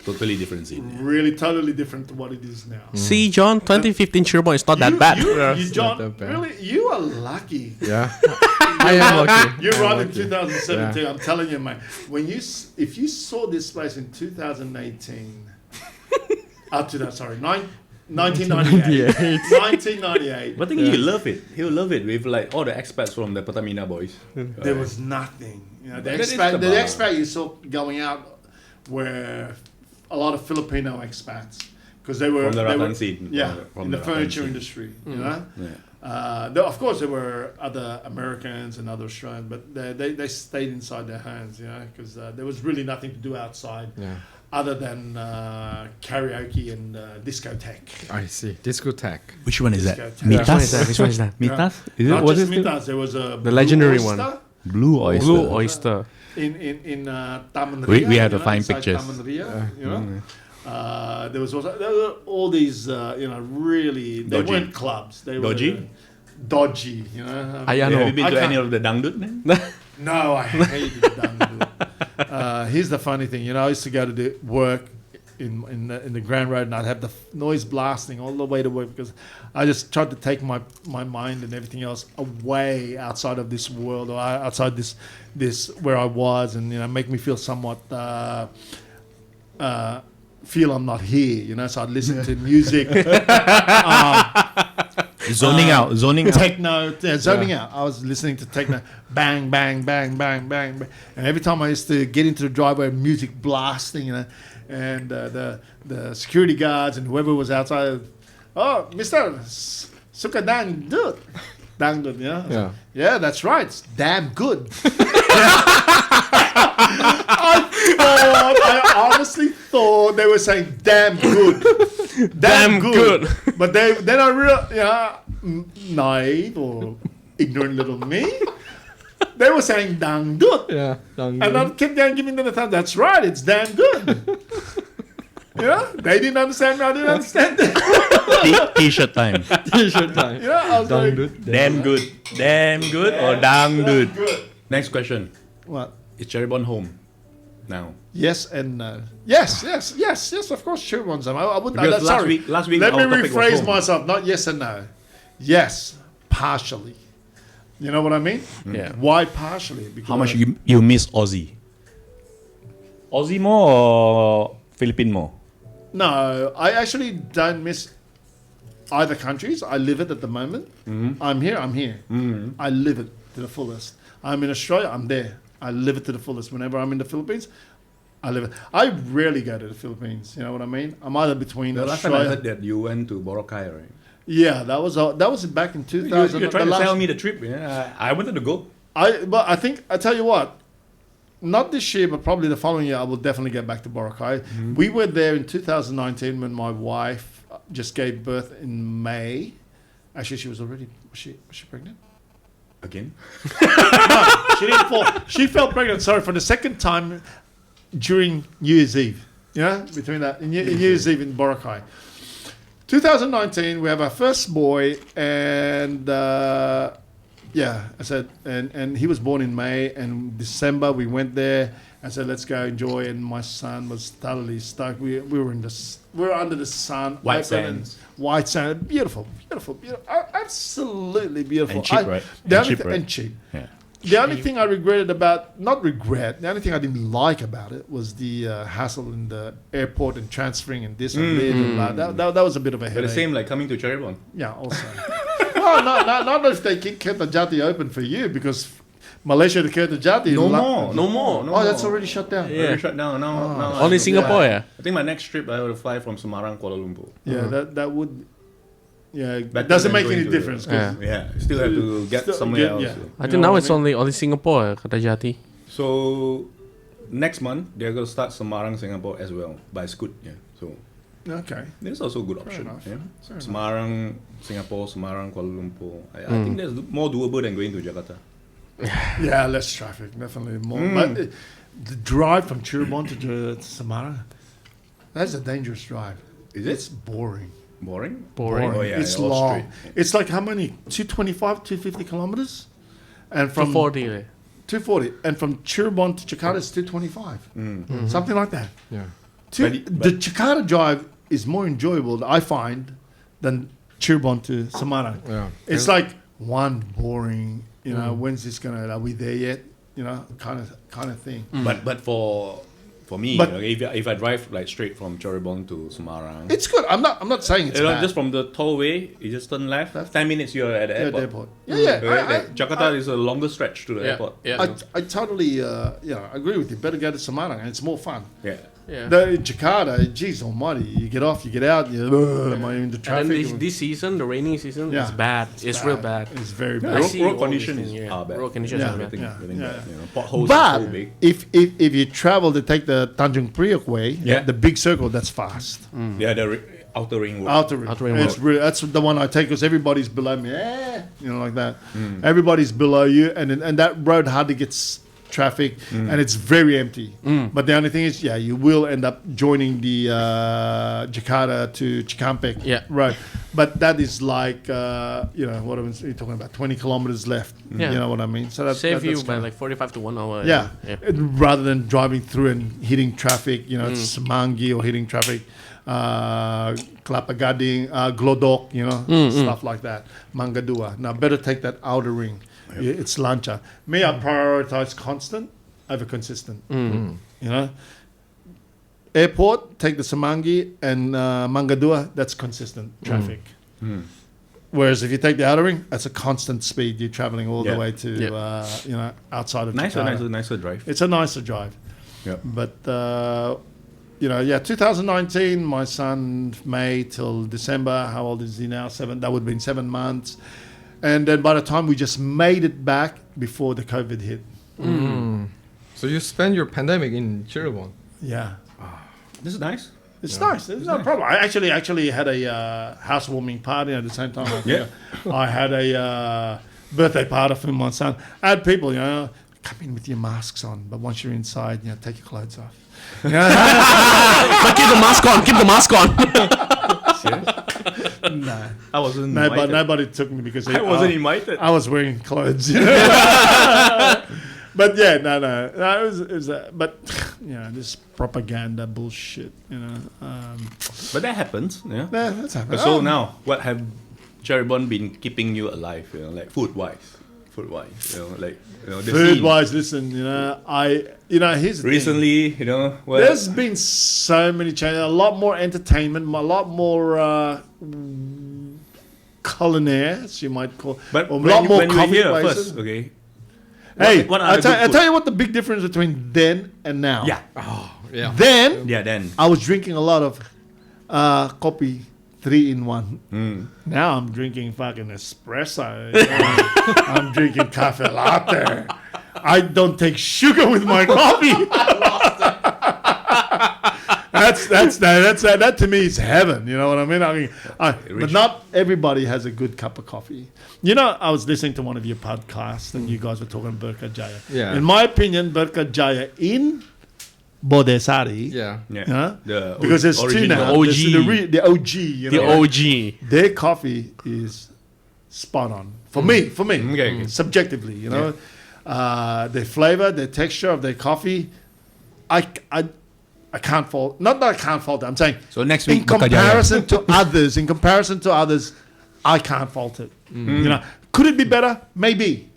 [SPEAKER 4] Totally different scene.
[SPEAKER 2] really totally different to what it is now.
[SPEAKER 3] See, John, 2015 Cirebon is not that bad.
[SPEAKER 2] You,
[SPEAKER 1] It's
[SPEAKER 2] John,
[SPEAKER 1] not that bad.
[SPEAKER 2] really, you are lucky.
[SPEAKER 1] Yeah. I am lucky.
[SPEAKER 2] You're
[SPEAKER 1] I'm
[SPEAKER 2] right in
[SPEAKER 1] lucky.
[SPEAKER 2] 2017.
[SPEAKER 1] Yeah.
[SPEAKER 2] I'm telling you, mate. If you saw this place in 2018, up to that, sorry, 1998. 1998.
[SPEAKER 4] But I think he'll love it. He'll love it with like all the expats from the Pertamina boys.
[SPEAKER 2] There was nothing. You know, the
[SPEAKER 4] But that is
[SPEAKER 2] expat
[SPEAKER 4] the bar.
[SPEAKER 2] you saw going out were a lot of Filipino expats because they were
[SPEAKER 4] From the
[SPEAKER 2] they were-
[SPEAKER 4] Rattan scene.
[SPEAKER 2] Yeah,
[SPEAKER 4] From
[SPEAKER 2] in the
[SPEAKER 4] Rattan
[SPEAKER 2] furniture
[SPEAKER 4] scene.
[SPEAKER 2] industry. You know,
[SPEAKER 4] Yeah.
[SPEAKER 2] of course there were other Americans and other Australians, but they stayed inside their homes. You know, because there was really nothing to do outside.
[SPEAKER 1] Yeah.
[SPEAKER 2] Other than karaoke and discotheque.
[SPEAKER 1] I see. Discotheque.
[SPEAKER 4] Which one is that?
[SPEAKER 2] Discotheque.
[SPEAKER 3] Which one is that? Which one is that?
[SPEAKER 4] Mitas? Is it?
[SPEAKER 2] Not
[SPEAKER 4] What
[SPEAKER 2] just
[SPEAKER 4] is it?
[SPEAKER 2] Mitas, there was a
[SPEAKER 3] The legendary
[SPEAKER 2] Blue
[SPEAKER 3] one.
[SPEAKER 2] Oyster
[SPEAKER 4] Blue oyster.
[SPEAKER 3] Blue oyster.
[SPEAKER 2] in Taman Ria.
[SPEAKER 4] We have to
[SPEAKER 2] you know,
[SPEAKER 4] find
[SPEAKER 2] inside
[SPEAKER 4] pictures.
[SPEAKER 2] Taman Ria, you know. There were all these, you know, really, they
[SPEAKER 4] Dodgy.
[SPEAKER 2] weren't clubs. They
[SPEAKER 4] Dodgy?
[SPEAKER 2] were dodgy, you know.
[SPEAKER 3] Ayano.
[SPEAKER 4] Have you been
[SPEAKER 2] I
[SPEAKER 4] to
[SPEAKER 2] can't-
[SPEAKER 4] any of the dangdut then?
[SPEAKER 2] No, I hated Dangdut. Here's the funny thing, you know, I used to go to do work in the Grand Road, and I'd have the noise blasting all the way to work because I just tried to take my mind and everything else away outside of this world or outside this where I was, and you know, make me feel somewhat feel I'm not here, you know. So I'd listen to music.
[SPEAKER 4] Zoning out.
[SPEAKER 2] Techno, zoning out. I was listening to techno, bang, bang, bang, bang, bang, bang. And every time I used to get into the driveway, music blasting, you know, and the security guards and whoever was outside, "Oh, Mister, suka dangdut." Dangdut, yeah?
[SPEAKER 1] Yeah.
[SPEAKER 2] Yeah, that's right. It's damn good. I honestly thought they were saying damn good.
[SPEAKER 3] Damn good.
[SPEAKER 2] But then I realized, naive or ignorant little me, they were saying damn good.
[SPEAKER 1] Yeah.
[SPEAKER 2] And I kept on giving them the time. That's right, it's damn good. They didn't understand me, I didn't understand them.
[SPEAKER 4] T-shirt time.
[SPEAKER 1] T-shirt time.
[SPEAKER 2] I was like,
[SPEAKER 1] Dangdut.
[SPEAKER 4] Damn good. Damn good or dangdut?
[SPEAKER 2] good.
[SPEAKER 4] Next question.
[SPEAKER 2] What?
[SPEAKER 4] Is Cirebon home now?
[SPEAKER 2] Yes and no. Yes, of course, sure ones. I wouldn't.
[SPEAKER 4] Because
[SPEAKER 2] Sorry.
[SPEAKER 4] last week
[SPEAKER 2] Let me
[SPEAKER 4] our topic was
[SPEAKER 2] rephrase
[SPEAKER 4] home.
[SPEAKER 2] myself. Not yes and no. Yes, partially. You know what I mean?
[SPEAKER 3] Yeah.
[SPEAKER 2] Why partially? Because
[SPEAKER 4] How much you miss Aussie? Aussie more or Philippine more?
[SPEAKER 2] No, I actually don't miss either countries. I live it at the moment. I'm here. I live it to the fullest. I'm in Australia. I'm there. I live it to the fullest. Whenever I'm in the Philippines, I live it. I rarely go to the Philippines. You know what I mean? I'm either between
[SPEAKER 4] The last time I
[SPEAKER 2] Australia.
[SPEAKER 4] heard that you went to Boracay, right?
[SPEAKER 2] Yeah, that was back in 2000.
[SPEAKER 4] You're trying
[SPEAKER 2] the
[SPEAKER 4] to
[SPEAKER 2] last-
[SPEAKER 4] sell me the trip. Yeah, I wanted to go.
[SPEAKER 2] But I think I tell you what, not this year, but probably the following year, I will definitely get back to Boracay. We were there in 2019 when my wife just gave birth in May. Actually, she was already was she pregnant?
[SPEAKER 4] Again?
[SPEAKER 2] No, she didn't fall. She fell pregnant. Sorry, for the second time during New Year's Eve. You know, between that in New Year's Eve in Boracay. 2019, we have our first boy, and yeah, I said, and he was born in May, and December we went there. I said, let's go enjoy, and my son was thoroughly stoked. We were we were under the sun,
[SPEAKER 4] White
[SPEAKER 2] open
[SPEAKER 4] sands.
[SPEAKER 2] white sand, beautiful, absolutely beautiful,
[SPEAKER 4] And cheap, right?
[SPEAKER 2] The
[SPEAKER 4] And
[SPEAKER 2] only
[SPEAKER 4] cheap, right?
[SPEAKER 2] and cheap.
[SPEAKER 4] Yeah.
[SPEAKER 2] The only thing I regretted about, not regret, the only thing I didn't like about it was the hassle in the airport and transferring and this and that and blah. That was a bit of a
[SPEAKER 4] But
[SPEAKER 2] headache.
[SPEAKER 4] the same like coming to Cirebon.
[SPEAKER 2] Yeah, also. Well, not if they keep Kertajati open for you, because Malaysia to Kertajati.
[SPEAKER 4] No more.
[SPEAKER 2] Oh, that's already shut down.
[SPEAKER 3] Yeah.
[SPEAKER 4] Already shut down. Now
[SPEAKER 3] Only Singapore, yeah.
[SPEAKER 4] I think my next trip I will fly from Semarang, Kuala Lumpur.
[SPEAKER 2] Yeah, that would. Yeah,
[SPEAKER 4] Better
[SPEAKER 2] doesn't
[SPEAKER 4] than
[SPEAKER 2] make any
[SPEAKER 4] going to-
[SPEAKER 2] difference. 'Cause
[SPEAKER 3] Yeah.
[SPEAKER 4] Yeah, still have to get
[SPEAKER 2] Still
[SPEAKER 4] somewhere
[SPEAKER 2] get-
[SPEAKER 4] else.
[SPEAKER 2] yeah.
[SPEAKER 3] I
[SPEAKER 2] You
[SPEAKER 3] think
[SPEAKER 2] know
[SPEAKER 3] now
[SPEAKER 2] what
[SPEAKER 3] it's
[SPEAKER 2] I mean?
[SPEAKER 3] only Singapore, Kertajati.
[SPEAKER 4] So next month they're gonna start Semarang, Singapore as well by Scoot. Yeah. So
[SPEAKER 2] Okay.
[SPEAKER 4] there's also a good option.
[SPEAKER 2] enough.
[SPEAKER 4] Yeah.
[SPEAKER 2] Fair enough.
[SPEAKER 4] Semarang, Singapore, Semarang, Kuala Lumpur. I think that's more doable than going to Jakarta.
[SPEAKER 2] Yeah, less traffic, definitely more. But the drive from Cirebon to Samara, that's a dangerous drive.
[SPEAKER 4] Is it?
[SPEAKER 2] It's boring.
[SPEAKER 4] Boring?
[SPEAKER 3] Boring.
[SPEAKER 4] Oh yeah,
[SPEAKER 2] It's
[SPEAKER 4] all
[SPEAKER 2] long.
[SPEAKER 4] straight.
[SPEAKER 2] It's like how many? 225, 250 kilometers? And from
[SPEAKER 3] 240. leh.
[SPEAKER 2] 240. And from Cirebon to Jakarta is 225. Something like that.
[SPEAKER 1] Yeah.
[SPEAKER 2] The Jakarta drive is more enjoyable, I find, than Cirebon to Samara.
[SPEAKER 1] Yeah.
[SPEAKER 2] It's like one boring, when's this gonna, are we there yet? Kind of thing.
[SPEAKER 4] But for me,
[SPEAKER 2] But-
[SPEAKER 4] like, if I drive like straight from Cirebon to Semarang,
[SPEAKER 2] It's good. I'm not saying it's bad.
[SPEAKER 4] just from the tollway, you just turn left.
[SPEAKER 2] Left.
[SPEAKER 4] 10 minutes you're at the
[SPEAKER 2] Yeah, the
[SPEAKER 4] airport.
[SPEAKER 2] airport. Yeah.
[SPEAKER 4] Right? Like, Jakarta is a longer stretch to the
[SPEAKER 3] Yeah,
[SPEAKER 4] airport.
[SPEAKER 3] yeah.
[SPEAKER 2] I totally agree with you. Better go to Semarang, and it's more fun.
[SPEAKER 4] Yeah.
[SPEAKER 3] Yeah.
[SPEAKER 2] In Jakarta, geez almighty, you get off, you get out, am I in the
[SPEAKER 3] And
[SPEAKER 2] traffic?
[SPEAKER 3] then this season, the rainy season,
[SPEAKER 2] Yeah.
[SPEAKER 3] is bad. It's real bad.
[SPEAKER 2] It's very
[SPEAKER 3] I
[SPEAKER 2] bad.
[SPEAKER 4] Road-
[SPEAKER 3] see
[SPEAKER 4] road
[SPEAKER 3] all these
[SPEAKER 4] conditions
[SPEAKER 3] things, yeah.
[SPEAKER 4] are bad.
[SPEAKER 3] Road conditions
[SPEAKER 2] Yeah.
[SPEAKER 3] are bad.
[SPEAKER 4] Everything,
[SPEAKER 2] Yeah.
[SPEAKER 4] everything
[SPEAKER 2] Yeah.
[SPEAKER 4] bad, potholes are so
[SPEAKER 2] But
[SPEAKER 4] big.
[SPEAKER 2] if you travel to take the Tanjung Priok way,
[SPEAKER 4] Yeah.
[SPEAKER 2] the big circle, that's fast.
[SPEAKER 4] Yeah, the outer ring road.
[SPEAKER 2] Outer ring.
[SPEAKER 3] Outer ring
[SPEAKER 2] It's
[SPEAKER 3] road.
[SPEAKER 2] really, that's the one I take because everybody's below me. Like that. Everybody's below you, and that road hardly gets traffic, and it's very empty. But the only thing is, you will end up joining the Jakarta to Cikampek
[SPEAKER 3] Yeah.
[SPEAKER 2] road. But that is like, what are you talking about? 20 kilometers left.
[SPEAKER 3] Yeah.
[SPEAKER 2] You know what I mean? So that's
[SPEAKER 3] Save you
[SPEAKER 2] that's
[SPEAKER 3] by
[SPEAKER 2] kinda-
[SPEAKER 3] like 45 to 1 hour.
[SPEAKER 2] yeah.
[SPEAKER 3] Yeah.
[SPEAKER 2] Rather than driving through and hitting traffic, Semanggi or hitting traffic, Kelapa Gading, Glodok, stuff like that. Mangga Dua. Now, better take that outer ring. It's Lancha. Me, I prioritize constant over consistent. Airport, take the Semanggi, and Mangga Dua, that's consistent traffic. Whereas if you take the outer ring, that's a constant speed. You're traveling all the
[SPEAKER 4] Yeah.
[SPEAKER 2] way to, outside of
[SPEAKER 4] Nicer,
[SPEAKER 2] Jakarta.
[SPEAKER 4] nicer drive.
[SPEAKER 2] It's a nicer drive.
[SPEAKER 4] Yeah.
[SPEAKER 2] But, 2019, my son, May till December, how old is he now? 7. That would have been 7 months. And then by the time we just made it back before the COVID hit.
[SPEAKER 1] So you spend your pandemic in Cirebon.
[SPEAKER 2] Yeah.
[SPEAKER 4] This is nice.
[SPEAKER 2] It's nice. It's no problem. I actually had a housewarming party at the same time. I had a birthday party for my son. I had people, come in with your masks on, but once you're inside, take your clothes off.
[SPEAKER 3] But keep the mask on. Keep the mask on.
[SPEAKER 2] No.
[SPEAKER 4] I wasn't invited.
[SPEAKER 2] Nobody took me because
[SPEAKER 4] I wasn't invited.
[SPEAKER 2] I was wearing clothes. But no, it was but this propaganda bullshit,
[SPEAKER 4] But that happens. Yeah.
[SPEAKER 2] that's happening.
[SPEAKER 4] So now, what have Cirebon been keeping you alive? Like food wise.
[SPEAKER 5] food wise? The
[SPEAKER 2] Food
[SPEAKER 5] scene.
[SPEAKER 2] wise, listen, here's the thing.
[SPEAKER 5] Recently, well,
[SPEAKER 2] There's been so many changes, a lot more entertainment, a lot more culinaires, you might call,
[SPEAKER 5] but
[SPEAKER 2] or a
[SPEAKER 5] when,
[SPEAKER 2] lot more
[SPEAKER 5] when you were
[SPEAKER 2] coffee
[SPEAKER 5] here
[SPEAKER 2] places.
[SPEAKER 5] first, okay.
[SPEAKER 2] Hey,
[SPEAKER 5] what are
[SPEAKER 2] I
[SPEAKER 5] the good
[SPEAKER 2] tell
[SPEAKER 5] food?
[SPEAKER 2] you what the big difference between then and now.
[SPEAKER 5] Yeah,
[SPEAKER 1] Yeah.
[SPEAKER 2] Then
[SPEAKER 5] then.
[SPEAKER 2] I was drinking a lot of coffee 3-in-1. Now I'm drinking fucking espresso. I'm drinking cafe latte. I don't take sugar with my coffee. That to me is heaven. You know what I mean? But not everybody has a good cup of coffee. I was listening to one of your podcasts and you guys were talking Berkah Jaya.
[SPEAKER 1] Yeah.
[SPEAKER 2] In my opinion, Berkah Jaya in Bodesari.
[SPEAKER 1] Yeah.
[SPEAKER 5] Yeah.
[SPEAKER 2] Huh? Because there's two
[SPEAKER 5] original.
[SPEAKER 2] now.
[SPEAKER 3] OG.
[SPEAKER 2] There's the OG.
[SPEAKER 3] The OG.
[SPEAKER 2] Their coffee is spot on for me.
[SPEAKER 5] Okay.
[SPEAKER 2] Subjectively, their flavor, their texture of their coffee, I can't fault. Not that I can't fault it. I'm saying
[SPEAKER 5] So next
[SPEAKER 2] in
[SPEAKER 5] week, Berkah Jaya.
[SPEAKER 2] comparison to others, I can't fault it. Could it be better? Maybe,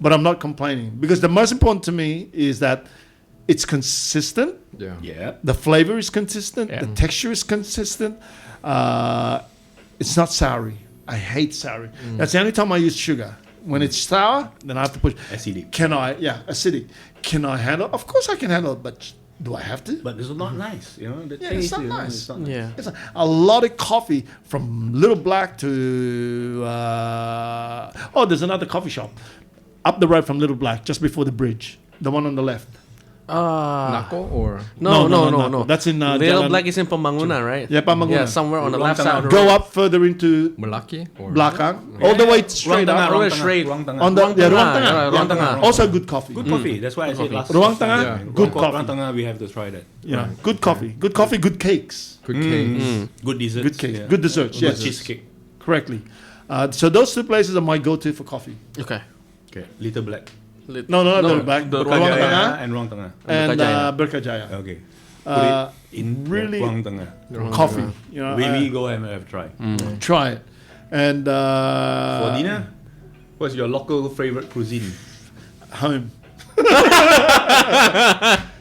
[SPEAKER 2] but I'm not complaining because the most important to me is that it's consistent.
[SPEAKER 1] Yeah.
[SPEAKER 5] Yeah.
[SPEAKER 2] The flavor is consistent.
[SPEAKER 3] Yeah.
[SPEAKER 2] The texture is consistent. It's not soury. I hate soury. That's the only time I use sugar. When it's sour, then I have to put
[SPEAKER 5] Acidic.
[SPEAKER 2] acidic. Can I handle? Of course I can handle it, but do I have to?
[SPEAKER 5] But it's not nice, The
[SPEAKER 2] Yeah,
[SPEAKER 5] taste,
[SPEAKER 2] it's not nice.
[SPEAKER 5] It's not nice.
[SPEAKER 3] Yeah.
[SPEAKER 2] It's a lot of coffee from Little Black to there's another coffee shop up the road from Little Black, just before the bridge, the one on the left.
[SPEAKER 1] Knuckle or
[SPEAKER 3] No.
[SPEAKER 2] That's in
[SPEAKER 3] Little
[SPEAKER 2] Jalan-
[SPEAKER 3] Black is in Pambangunan, right?
[SPEAKER 2] Yeah, Pambangunan.
[SPEAKER 3] Yeah, somewhere on the left side of the
[SPEAKER 2] Go
[SPEAKER 3] road.
[SPEAKER 2] up further into
[SPEAKER 1] Malaki or
[SPEAKER 2] Belakang, all the way straight up.
[SPEAKER 3] Ruang straight.
[SPEAKER 5] Ruang Tengah.
[SPEAKER 2] On the
[SPEAKER 3] Ruang
[SPEAKER 2] Ruang
[SPEAKER 3] Tengah,
[SPEAKER 2] Tengah.
[SPEAKER 3] yeah, Ruang Tengah.
[SPEAKER 2] Also good coffee.
[SPEAKER 5] Good coffee. That's why I said last.
[SPEAKER 2] Ruang
[SPEAKER 5] last time.
[SPEAKER 2] Tengah,
[SPEAKER 1] Yeah.
[SPEAKER 2] good
[SPEAKER 5] Ruang
[SPEAKER 2] coffee.
[SPEAKER 5] Tengah, we have to try that.
[SPEAKER 2] Good coffee. Good coffee, good cakes.
[SPEAKER 1] good cakes.
[SPEAKER 5] Good desserts.
[SPEAKER 2] Good cakes.
[SPEAKER 5] yeah.
[SPEAKER 2] Good desserts,
[SPEAKER 5] Good
[SPEAKER 2] yes.
[SPEAKER 5] cheesecake.
[SPEAKER 2] Correctly. So those two places are my go-to for coffee.
[SPEAKER 3] Okay.
[SPEAKER 5] Okay. Little Black.
[SPEAKER 2] No, not Little Black.
[SPEAKER 3] the
[SPEAKER 2] Ruang
[SPEAKER 3] Ruang
[SPEAKER 5] Jaya
[SPEAKER 2] Tengah
[SPEAKER 5] and Ruang Tengah.
[SPEAKER 2] and
[SPEAKER 3] Berkah Jaya.
[SPEAKER 2] Berkah Jaya.
[SPEAKER 5] Okay. Put
[SPEAKER 2] Uh,
[SPEAKER 5] it in
[SPEAKER 2] really-
[SPEAKER 5] Ruang Tengah.
[SPEAKER 2] Coffee.
[SPEAKER 5] We go and have a try.
[SPEAKER 2] Try it. And
[SPEAKER 5] For dinner, what's your local favorite cuisine?
[SPEAKER 2] home.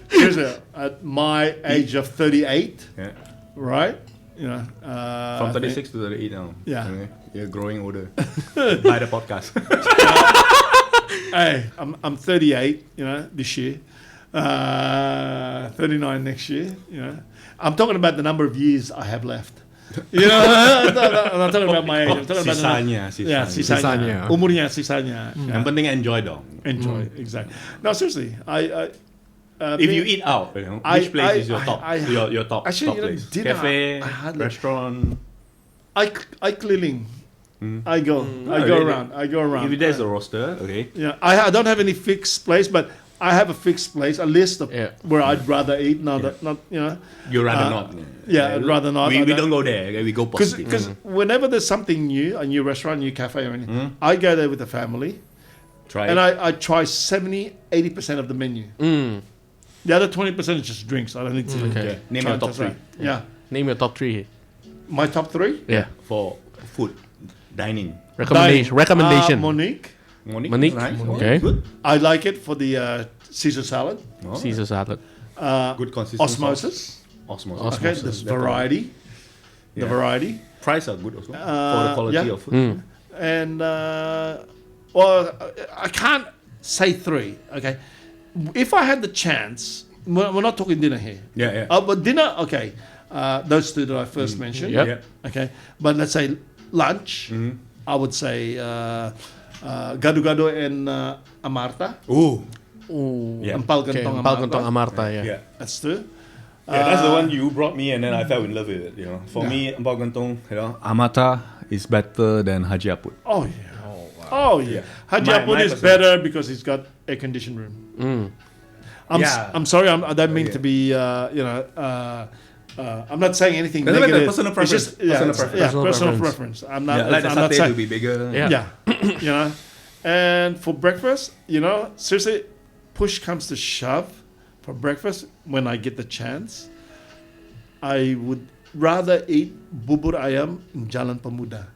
[SPEAKER 2] Seriously, at my age of 38,
[SPEAKER 5] Yeah.
[SPEAKER 2] right?
[SPEAKER 5] From 36 to 38 now.
[SPEAKER 2] Yeah.
[SPEAKER 5] Okay. You're growing older. By the podcast.
[SPEAKER 2] Hey, I'm 38, this year. 39 next year, I'm talking about the number of years I have left. I'm not talking about my age. I'm talking about
[SPEAKER 5] Sisanya.
[SPEAKER 2] sisanya.
[SPEAKER 1] Sisanya.
[SPEAKER 2] Umurnya, sisanya.
[SPEAKER 5] Yang penting enjoy dong.
[SPEAKER 2] Enjoy, exactly. No, seriously,
[SPEAKER 5] If you eat out, which place is your top? Your top
[SPEAKER 2] actually,
[SPEAKER 5] top place?
[SPEAKER 2] dinner,
[SPEAKER 5] Cafe,
[SPEAKER 2] I hardly-
[SPEAKER 5] restaurant.
[SPEAKER 2] I cleaning. I go
[SPEAKER 5] really?
[SPEAKER 2] around. I go around.
[SPEAKER 5] If there's a roster, okay.
[SPEAKER 2] Yeah, I don't have any fixed place, but I have a fixed place, a list of
[SPEAKER 3] Yeah.
[SPEAKER 2] where I'd rather eat. Not
[SPEAKER 5] You rather not.
[SPEAKER 2] yeah, I'd rather not.
[SPEAKER 5] We
[SPEAKER 2] I
[SPEAKER 5] don't go there. Okay? We go positive.
[SPEAKER 2] because whenever there's something new, a new restaurant, new cafe, or anything, I go there with the family,
[SPEAKER 5] Try
[SPEAKER 2] and
[SPEAKER 5] it.
[SPEAKER 2] I try 70-80% of the menu. The other 20% is just drinks. I don't need to.
[SPEAKER 5] Okay. Name
[SPEAKER 2] try
[SPEAKER 5] your
[SPEAKER 2] and
[SPEAKER 5] top
[SPEAKER 2] test
[SPEAKER 5] three.
[SPEAKER 2] that. Yeah,
[SPEAKER 3] Name your top 3.
[SPEAKER 2] my top 3.
[SPEAKER 3] Yeah.
[SPEAKER 5] For food, dining.
[SPEAKER 3] Recommendation.
[SPEAKER 2] Monique.
[SPEAKER 3] Monique?
[SPEAKER 5] Nice.
[SPEAKER 3] Okay.
[SPEAKER 5] Good.
[SPEAKER 2] I like it for the Caesar salad.
[SPEAKER 5] Oh,
[SPEAKER 3] Caesar salad.
[SPEAKER 5] Good consistency.
[SPEAKER 2] Osmosis.
[SPEAKER 5] Osmosis.
[SPEAKER 2] Okay, there's variety. The
[SPEAKER 5] Yeah.
[SPEAKER 2] variety.
[SPEAKER 5] Price are good also for the quality
[SPEAKER 2] yeah.
[SPEAKER 5] of food.
[SPEAKER 2] And I can't say 3. Okay, if I had the chance, we're not talking dinner here.
[SPEAKER 5] Yeah.
[SPEAKER 2] But dinner, okay. Those two that I first mentioned.
[SPEAKER 3] Yep.
[SPEAKER 5] Yeah.
[SPEAKER 2] Okay, but let's say lunch. I would say gado-gado and amarta.
[SPEAKER 5] Ooh.
[SPEAKER 3] Ooh.
[SPEAKER 5] Yeah.
[SPEAKER 2] Empal
[SPEAKER 3] Okay.
[SPEAKER 2] gentong
[SPEAKER 3] Empal
[SPEAKER 2] amarta.
[SPEAKER 3] Gentong Amarta, yeah.
[SPEAKER 5] Yeah.
[SPEAKER 2] That's two.
[SPEAKER 5] Yeah, that's the one you brought me, and then I fell in love with it. For me, Empal Gentong,
[SPEAKER 4] Amata is better than Haji Aput.
[SPEAKER 2] Oh yeah. Oh yeah. Haji
[SPEAKER 5] My-
[SPEAKER 2] Aput
[SPEAKER 5] my
[SPEAKER 2] is
[SPEAKER 5] percent-
[SPEAKER 2] better because he's got air conditioned room.
[SPEAKER 5] Yeah.
[SPEAKER 2] I'm sorry. I don't mean
[SPEAKER 5] Yeah.
[SPEAKER 2] to be. I'm not saying anything
[SPEAKER 5] Doesn't matter,
[SPEAKER 2] negative.
[SPEAKER 5] personal
[SPEAKER 2] It's
[SPEAKER 5] preference.
[SPEAKER 2] just
[SPEAKER 5] Personal
[SPEAKER 2] it's-
[SPEAKER 5] preference.
[SPEAKER 2] Yeah, personal
[SPEAKER 3] Personal
[SPEAKER 2] preference. I'm not.
[SPEAKER 5] like the
[SPEAKER 2] I'm not
[SPEAKER 5] satay
[SPEAKER 2] saying.
[SPEAKER 5] to be bigger.
[SPEAKER 3] Yeah.
[SPEAKER 2] Yeah. And for breakfast, seriously, push comes to shove. For breakfast, when I get the chance, I would rather eat bubur ayam in Jalan Pemuda.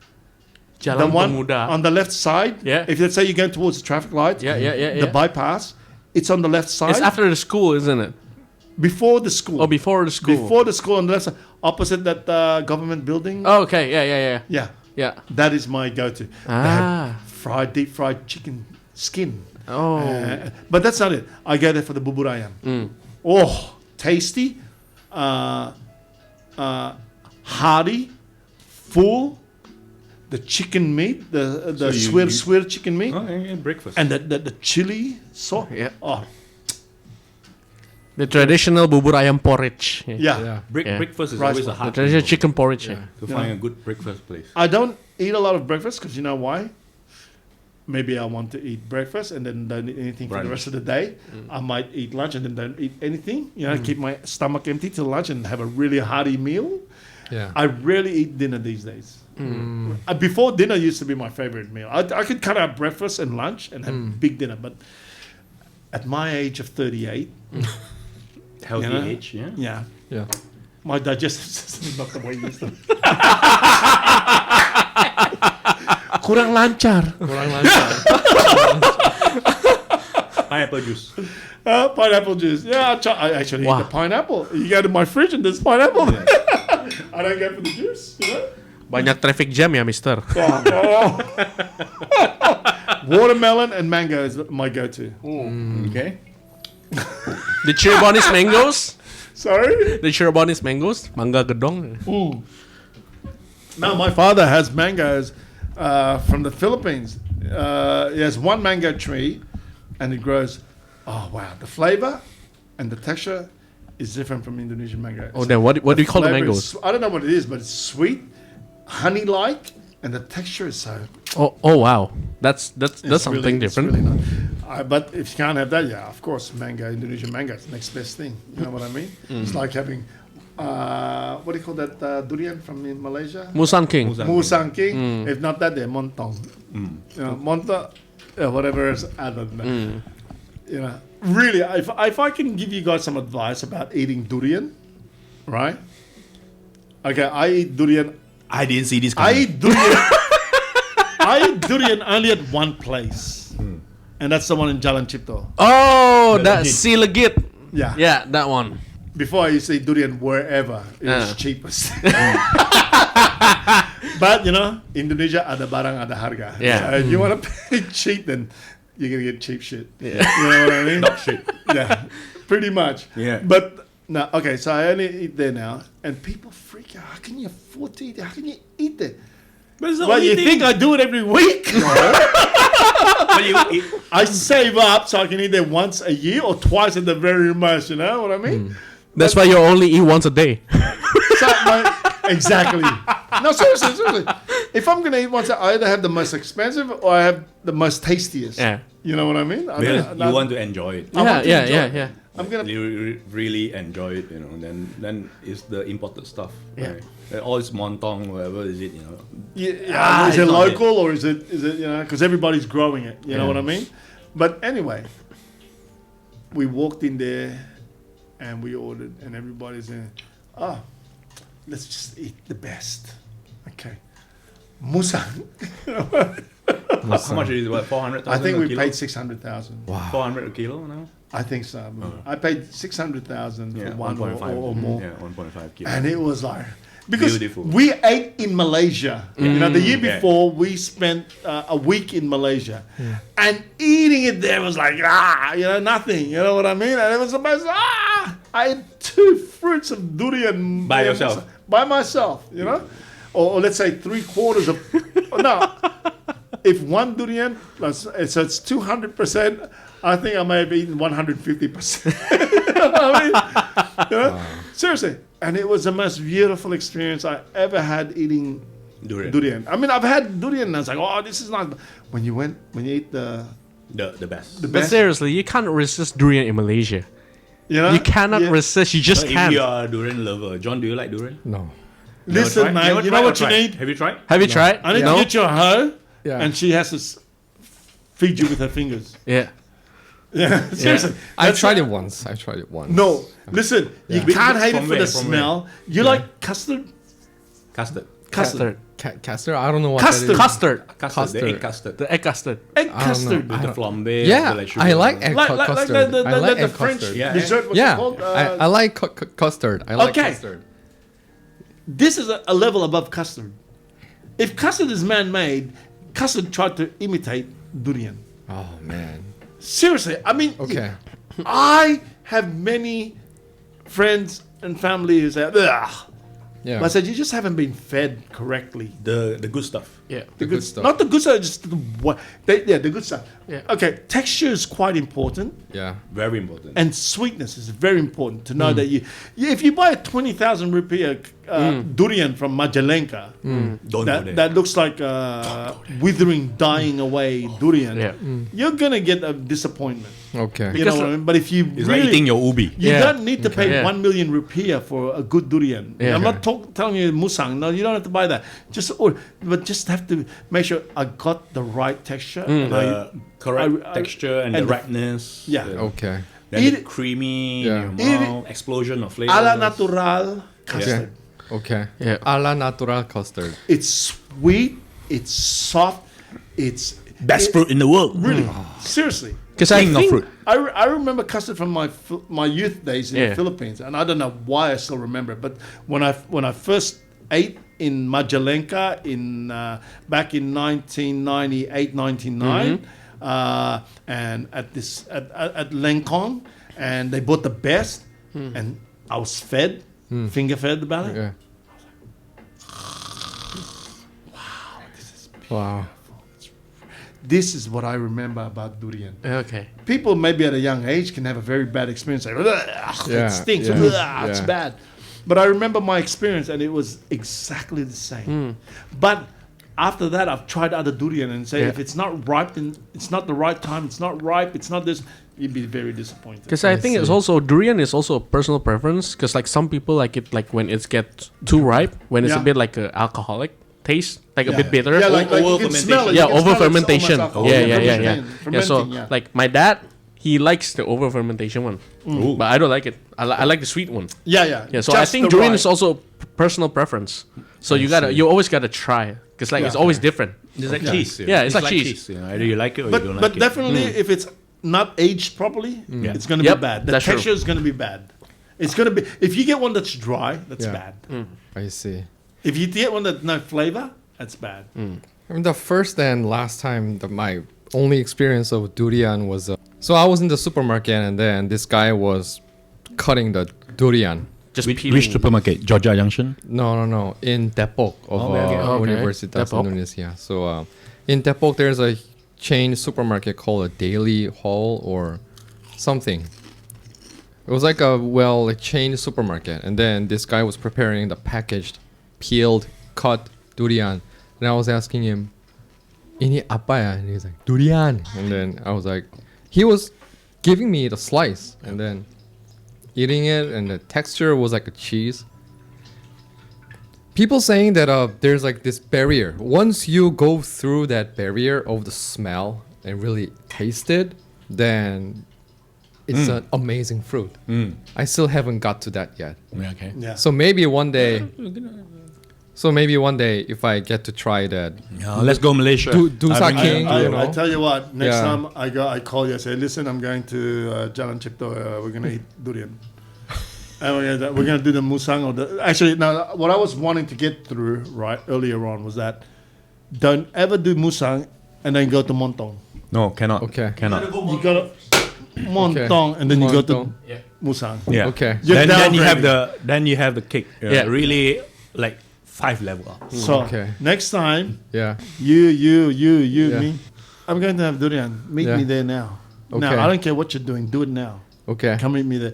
[SPEAKER 3] Jalan
[SPEAKER 2] the one
[SPEAKER 3] Pemuda.
[SPEAKER 2] on the left side.
[SPEAKER 3] Yeah.
[SPEAKER 2] If let's say you're going towards the traffic light, the bypass, it's on the left side.
[SPEAKER 3] It's after the school, isn't it?
[SPEAKER 2] Before the school.
[SPEAKER 3] Oh, before the school.
[SPEAKER 2] Before the school on the left side, opposite that government building.
[SPEAKER 3] Oh, okay. Yeah.
[SPEAKER 2] Yeah. That is my go-to.
[SPEAKER 3] Ah.
[SPEAKER 2] They have deep fried chicken skin.
[SPEAKER 3] Oh.
[SPEAKER 2] But that's not it. I go there for the bubur ayam. Oh, tasty, hearty, full. The chicken meat, the swir chicken meat,
[SPEAKER 5] breakfast.
[SPEAKER 2] and the chili sauce.
[SPEAKER 3] Yeah.
[SPEAKER 2] Oh,
[SPEAKER 3] The traditional bubur ayam porridge.
[SPEAKER 2] yeah.
[SPEAKER 5] Breakfast is
[SPEAKER 2] Rice
[SPEAKER 5] always a
[SPEAKER 2] ball.
[SPEAKER 5] hard
[SPEAKER 3] The traditional
[SPEAKER 5] thing
[SPEAKER 3] chicken porridge.
[SPEAKER 5] to find a good breakfast place.
[SPEAKER 2] I don't eat a lot of breakfast because you know why? Maybe I want to eat breakfast and then don't eat anything for the
[SPEAKER 5] Brunch.
[SPEAKER 2] rest of the day. I might eat lunch and then don't eat anything. You know, keep my stomach empty till lunch and have a really hearty meal.
[SPEAKER 1] Yeah.
[SPEAKER 2] I rarely eat dinner these days. Before, dinner used to be my favorite meal. I could cut out breakfast and lunch and have big dinner, but at my age of 38,
[SPEAKER 5] Healthy
[SPEAKER 2] You know?
[SPEAKER 5] age, yeah.
[SPEAKER 2] yeah,
[SPEAKER 1] Yeah.
[SPEAKER 2] my digestive system is not the way it used to be. Kurang lancar.
[SPEAKER 5] Pineapple juice.
[SPEAKER 2] Pineapple juice. Yeah, I actually eat the pineapple. You go to my fridge and there's pineapple. I don't go for the juice, you know?
[SPEAKER 3] Banyak traffic jam ya, Mister.
[SPEAKER 2] Watermelon and mango is my go-to.
[SPEAKER 5] Okay.
[SPEAKER 3] The Cirebonese mangoes.
[SPEAKER 2] Sorry?
[SPEAKER 3] The Cirebonese mangoes. Mangga gedong.
[SPEAKER 2] No, my father has mangoes from the Philippines. He has one mango tree and it grows. Oh, wow. The flavor and the texture is different from Indonesian mango.
[SPEAKER 3] Oh, then what do you call the
[SPEAKER 2] flavor
[SPEAKER 3] mangoes?
[SPEAKER 2] I don't know what it is, but it's sweet, honey-like, and the texture is so.
[SPEAKER 3] Oh wow. That's
[SPEAKER 2] it's
[SPEAKER 3] something
[SPEAKER 2] really- it's
[SPEAKER 3] different.
[SPEAKER 2] really nice. But if you can't have that, yeah, of course, mango, Indonesian mango is the next best thing. You know what I mean? It's like having, what do you call that durian from in Malaysia?
[SPEAKER 3] Musang King.
[SPEAKER 2] Musang King. If not that, they're montong. You know, monta, whatever is other than that. You know, really, if I can give you guys some advice about eating durian, right? Okay, I eat durian.
[SPEAKER 5] I didn't see this
[SPEAKER 2] I
[SPEAKER 5] coming.
[SPEAKER 2] eat durian. I eat durian only at one place, and that's the one in Jalan Cipto.
[SPEAKER 3] Oh, that si legit.
[SPEAKER 2] Yeah.
[SPEAKER 3] Yeah, that one.
[SPEAKER 2] Before I used to eat durian wherever it was cheapest. But you know, Indonesia ada barang ada harga.
[SPEAKER 3] Yeah.
[SPEAKER 2] So if you want to pay cheap, then you're gonna get cheap shit. Yeah. You know what I mean?
[SPEAKER 5] Dog shit.
[SPEAKER 2] Yeah, pretty much.
[SPEAKER 5] Yeah.
[SPEAKER 2] But no, okay. So I only eat there now, and people freak out. How can you afford to eat it? How can you eat it?
[SPEAKER 5] But it's the
[SPEAKER 2] Well,
[SPEAKER 5] only
[SPEAKER 2] you
[SPEAKER 5] thing.
[SPEAKER 2] think I do it every week?
[SPEAKER 5] But you eat,
[SPEAKER 2] I save up so I can eat there once a year or twice at the very most. You know what I mean?
[SPEAKER 3] That's why you only eat once a day.
[SPEAKER 2] So exactly. No, seriously. If I'm gonna eat once, I either have the most expensive or I have the most tastiest.
[SPEAKER 3] Yeah.
[SPEAKER 2] You know what I mean?
[SPEAKER 5] because you want to enjoy it.
[SPEAKER 2] I want to enjoy it.
[SPEAKER 3] Yeah.
[SPEAKER 2] I'm gonna.
[SPEAKER 5] You really enjoy it, you know. Then it's the imported stuff.
[SPEAKER 3] Yeah.
[SPEAKER 5] Right? All this montong, whatever is it, you know.
[SPEAKER 2] Yeah, is
[SPEAKER 5] it's
[SPEAKER 2] it
[SPEAKER 5] not
[SPEAKER 2] local or is it you know? Because everybody's growing it. You know what I mean? But anyway, we walked in there and we ordered, and everybody's in. Oh, let's just eat the best. Okay, musang.
[SPEAKER 5] How much is it? What, 400,000
[SPEAKER 2] I think
[SPEAKER 5] a
[SPEAKER 2] we
[SPEAKER 5] kilo?
[SPEAKER 2] paid 600,000.
[SPEAKER 5] 400 a kilo now?
[SPEAKER 2] I think so. I paid 600,000
[SPEAKER 5] Yeah,
[SPEAKER 2] for one
[SPEAKER 5] 1.5
[SPEAKER 2] or more.
[SPEAKER 5] Yeah, 1.5 kilo.
[SPEAKER 2] And it was like, because
[SPEAKER 5] Beautiful.
[SPEAKER 2] we ate in Malaysia. You know, the year
[SPEAKER 5] Yeah.
[SPEAKER 2] before we spent a week in Malaysia, and eating it there was like you know, nothing. You know what I mean? And it was the most I ate 2 fruits of durian
[SPEAKER 5] By yourself?
[SPEAKER 2] By myself. You know, or let's say 3/4 of no. If one durian plus, so it's 200%. I think I may have eaten 150%. You know what I mean? You know? Seriously. And it was the most beautiful experience I ever had eating durian. I mean, I've had durian and I was like, oh, this is not. When you eat the
[SPEAKER 5] best.
[SPEAKER 3] But seriously, you can't resist durian in Malaysia.
[SPEAKER 2] you know,
[SPEAKER 3] You cannot resist. You just
[SPEAKER 5] If
[SPEAKER 3] can't.
[SPEAKER 5] you are a durian lover, John, do you like durian?
[SPEAKER 1] No.
[SPEAKER 2] Listen, man, you know what you need?
[SPEAKER 5] Have you tried?
[SPEAKER 3] Have you tried?
[SPEAKER 2] I need
[SPEAKER 3] No?
[SPEAKER 2] to get you a hoe,
[SPEAKER 1] Yeah.
[SPEAKER 2] and she has to feed you with her fingers.
[SPEAKER 3] Yeah.
[SPEAKER 2] Yeah, seriously.
[SPEAKER 1] I
[SPEAKER 2] That's
[SPEAKER 1] tried
[SPEAKER 2] it.
[SPEAKER 1] it once.
[SPEAKER 2] No, listen, you
[SPEAKER 1] Yeah.
[SPEAKER 2] can't hate it
[SPEAKER 5] From
[SPEAKER 2] for the
[SPEAKER 5] where? From
[SPEAKER 2] smell. You like custard?
[SPEAKER 5] Custard.
[SPEAKER 3] Custard.
[SPEAKER 1] custard. I don't know what
[SPEAKER 2] Custard.
[SPEAKER 1] that is.
[SPEAKER 3] Custard.
[SPEAKER 5] Custard. The egg custard.
[SPEAKER 3] The egg custard.
[SPEAKER 2] Egg
[SPEAKER 1] I don't know.
[SPEAKER 2] custard.
[SPEAKER 5] With the flambe.
[SPEAKER 1] Yeah,
[SPEAKER 5] the sugar.
[SPEAKER 1] I like egg
[SPEAKER 2] Like
[SPEAKER 1] custard. I like
[SPEAKER 2] the
[SPEAKER 1] egg
[SPEAKER 2] French
[SPEAKER 1] custard.
[SPEAKER 5] Yeah.
[SPEAKER 2] dessert. What's
[SPEAKER 1] Yeah,
[SPEAKER 2] it called?
[SPEAKER 1] I like custard. I like
[SPEAKER 2] Okay.
[SPEAKER 1] custard.
[SPEAKER 2] This is a level above custard. If custard is man-made, custard tried to imitate durian.
[SPEAKER 1] Oh man.
[SPEAKER 2] Seriously, I mean,
[SPEAKER 1] Okay.
[SPEAKER 2] I have many friends and family who say, ugh.
[SPEAKER 1] Yeah.
[SPEAKER 2] But I said, you just haven't been fed correctly.
[SPEAKER 5] The good stuff.
[SPEAKER 3] Yeah.
[SPEAKER 1] the good stuff.
[SPEAKER 2] Not the good stuff, just the good stuff.
[SPEAKER 3] Yeah.
[SPEAKER 2] Okay, texture is quite important.
[SPEAKER 1] Yeah.
[SPEAKER 5] Very important.
[SPEAKER 2] And sweetness is very important to know that if you buy a 20,000 rupiah durian from Majalengka,
[SPEAKER 5] Don't go there.
[SPEAKER 2] that looks like withering, dying away durian,
[SPEAKER 3] Yeah.
[SPEAKER 2] you're gonna get a disappointment.
[SPEAKER 1] Okay.
[SPEAKER 2] You know what I mean? But if you
[SPEAKER 5] It's like eating your ubi.
[SPEAKER 2] you
[SPEAKER 3] Yeah.
[SPEAKER 2] don't need to pay
[SPEAKER 3] Yeah.
[SPEAKER 2] 1 million rupiah for a good durian.
[SPEAKER 3] Yeah.
[SPEAKER 2] I'm not telling you musang. No, you don't have to buy that. But just have to make sure I got the right texture. And
[SPEAKER 5] The correct
[SPEAKER 2] I-
[SPEAKER 5] texture and,
[SPEAKER 2] and
[SPEAKER 5] the
[SPEAKER 2] the-
[SPEAKER 5] ripeness.
[SPEAKER 2] Yeah.
[SPEAKER 5] The,
[SPEAKER 1] Okay.
[SPEAKER 5] then
[SPEAKER 2] Eat
[SPEAKER 5] the
[SPEAKER 2] it-
[SPEAKER 5] creamy
[SPEAKER 1] Yeah.
[SPEAKER 5] in
[SPEAKER 2] Eat
[SPEAKER 5] your
[SPEAKER 2] it-
[SPEAKER 5] mouth, explosion of flavor.
[SPEAKER 2] a la natural custard.
[SPEAKER 1] Okay.
[SPEAKER 3] Yeah.
[SPEAKER 1] A la natural custard.
[SPEAKER 2] It's sweet. It's soft. It's
[SPEAKER 5] Best fruit in the world.
[SPEAKER 2] really seriously.
[SPEAKER 3] Because I
[SPEAKER 5] King of
[SPEAKER 3] think
[SPEAKER 5] fruit.
[SPEAKER 2] I remember custard from my youth days in
[SPEAKER 3] Yeah.
[SPEAKER 2] the Philippines, and I don't know why I still remember it. But when I first ate in Majalengka back in 1998, 99, and at Lengkong, and they bought the best, and I was fed, finger fed about it.
[SPEAKER 1] Yeah. Wow.
[SPEAKER 2] This is what I remember about durian.
[SPEAKER 3] okay.
[SPEAKER 2] People maybe at a young age can have a very bad experience. Like,
[SPEAKER 1] Yeah,
[SPEAKER 2] it stinks.
[SPEAKER 1] yeah,
[SPEAKER 2] It's
[SPEAKER 1] yeah.
[SPEAKER 2] bad. But I remember my experience, and it was exactly the same. But after that, I've tried other durian and say
[SPEAKER 3] Yeah.
[SPEAKER 2] if it's not ripe, then it's not the right time. It's not ripe. It's not this. You'd be very disappointed.
[SPEAKER 3] Because I think it's
[SPEAKER 1] see.
[SPEAKER 3] also durian is also a personal preference. Because like some people like it like when it gets too ripe, when it's a
[SPEAKER 2] Yeah.
[SPEAKER 3] bit like a alcoholic taste, like a
[SPEAKER 2] Yeah.
[SPEAKER 3] bit bitter.
[SPEAKER 2] Yeah, like you
[SPEAKER 5] Over
[SPEAKER 2] can smell it.
[SPEAKER 3] Yeah,
[SPEAKER 2] You can
[SPEAKER 3] over
[SPEAKER 2] smell it's
[SPEAKER 3] fermentation.
[SPEAKER 2] almost alcohol.
[SPEAKER 3] Yeah.
[SPEAKER 2] Fermenting,
[SPEAKER 3] So
[SPEAKER 2] yeah.
[SPEAKER 3] like my dad, he likes the over fermentation one,
[SPEAKER 5] Ooh.
[SPEAKER 3] but I don't like it. I like the sweet one.
[SPEAKER 2] Yeah.
[SPEAKER 3] Yeah. So I
[SPEAKER 2] Just
[SPEAKER 3] think
[SPEAKER 2] the
[SPEAKER 3] durian
[SPEAKER 2] right.
[SPEAKER 3] is also personal preference. So you always gotta try because like it's always different.
[SPEAKER 5] It's like
[SPEAKER 2] Yeah.
[SPEAKER 5] cheese.
[SPEAKER 3] Yeah, it's like cheese.
[SPEAKER 5] You know, either you like it or
[SPEAKER 2] But
[SPEAKER 5] you don't
[SPEAKER 2] but
[SPEAKER 5] like
[SPEAKER 2] definitely, if it's not aged properly,
[SPEAKER 5] Yeah.
[SPEAKER 2] it's going to
[SPEAKER 3] Yep,
[SPEAKER 2] be bad. The
[SPEAKER 3] that's true.
[SPEAKER 2] texture is going to be bad. It's going to be if you get one that's dry, that's
[SPEAKER 1] Yeah.
[SPEAKER 2] bad.
[SPEAKER 1] I see.
[SPEAKER 2] If you get one that's no flavor, that's bad.
[SPEAKER 1] I mean, the first and last time my only experience of durian was so I was in the supermarket and then this guy was cutting the durian.
[SPEAKER 3] Just
[SPEAKER 5] Which
[SPEAKER 3] peeling.
[SPEAKER 5] supermarket? Georgia Junction?
[SPEAKER 1] No, in Depok of
[SPEAKER 3] Okay.
[SPEAKER 1] Universitas
[SPEAKER 3] Depok.
[SPEAKER 1] Indonesia. So in Depok, there's a chain supermarket called a Daily Hall or something. It was like a chain supermarket, and then this guy was preparing the packaged, peeled, cut durian, and I was asking him, "Ini apa ya?" And he's like, "Durian." And then I was like, he was giving me the slice, and then eating it, and the texture was like a cheese. People saying that there's like this barrier. Once you go through that barrier of the smell and really taste it, then it's an amazing fruit. I still haven't got to that yet.
[SPEAKER 5] Yeah, okay.
[SPEAKER 2] Yeah.
[SPEAKER 1] So maybe one day. So maybe one day, if I get to try that,
[SPEAKER 5] Let's go Malaysia.
[SPEAKER 1] Dusa
[SPEAKER 5] I bring
[SPEAKER 1] King,
[SPEAKER 5] you-
[SPEAKER 1] you know.
[SPEAKER 2] I tell you what. Next
[SPEAKER 1] Yeah.
[SPEAKER 2] time I call you. I say, listen, I'm going to Jalan Cipto. We're gonna eat durian. And we're gonna do the musang or the. Actually, now what I was wanting to get through earlier on was that don't ever do musang and then go to Montong.
[SPEAKER 5] No, cannot.
[SPEAKER 1] Okay.
[SPEAKER 5] Cannot.
[SPEAKER 2] You go to Montong and then you go to
[SPEAKER 1] Montong.
[SPEAKER 2] musang.
[SPEAKER 5] Yeah.
[SPEAKER 1] Okay.
[SPEAKER 2] You're
[SPEAKER 5] Then you have
[SPEAKER 2] downgrading.
[SPEAKER 5] the cake.
[SPEAKER 3] Yeah.
[SPEAKER 5] Really like 5 level up.
[SPEAKER 2] So
[SPEAKER 1] Okay.
[SPEAKER 2] next time,
[SPEAKER 1] Yeah.
[SPEAKER 2] you,
[SPEAKER 1] Yeah.
[SPEAKER 2] me, I'm going to have durian. Meet
[SPEAKER 1] Yeah.
[SPEAKER 2] me there now.
[SPEAKER 1] Okay.
[SPEAKER 2] Now I don't care what you're doing. Do it now.
[SPEAKER 1] Okay.
[SPEAKER 2] Come meet me there,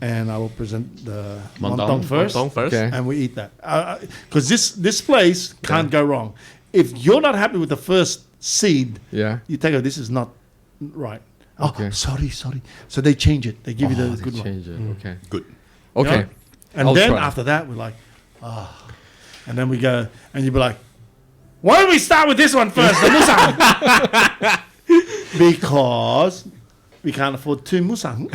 [SPEAKER 2] and I will present the
[SPEAKER 5] Montong.
[SPEAKER 2] montong first,
[SPEAKER 3] Montong first.
[SPEAKER 1] Okay.
[SPEAKER 2] and we eat that. Because this place can't go wrong. If you're not happy with the first seed,
[SPEAKER 1] Yeah.
[SPEAKER 2] you take it. This is not right. Oh,
[SPEAKER 1] Okay.
[SPEAKER 2] sorry. So they change it. They give you
[SPEAKER 1] Oh,
[SPEAKER 2] the
[SPEAKER 1] they
[SPEAKER 2] good one.
[SPEAKER 1] change it. Okay.
[SPEAKER 5] Good.
[SPEAKER 1] Okay.
[SPEAKER 2] And
[SPEAKER 1] I'll
[SPEAKER 2] then
[SPEAKER 1] try.
[SPEAKER 2] after that, we're like, and then we go, and you'd be like, why don't we start with this one first, the musang? Because we can't afford 2 musang.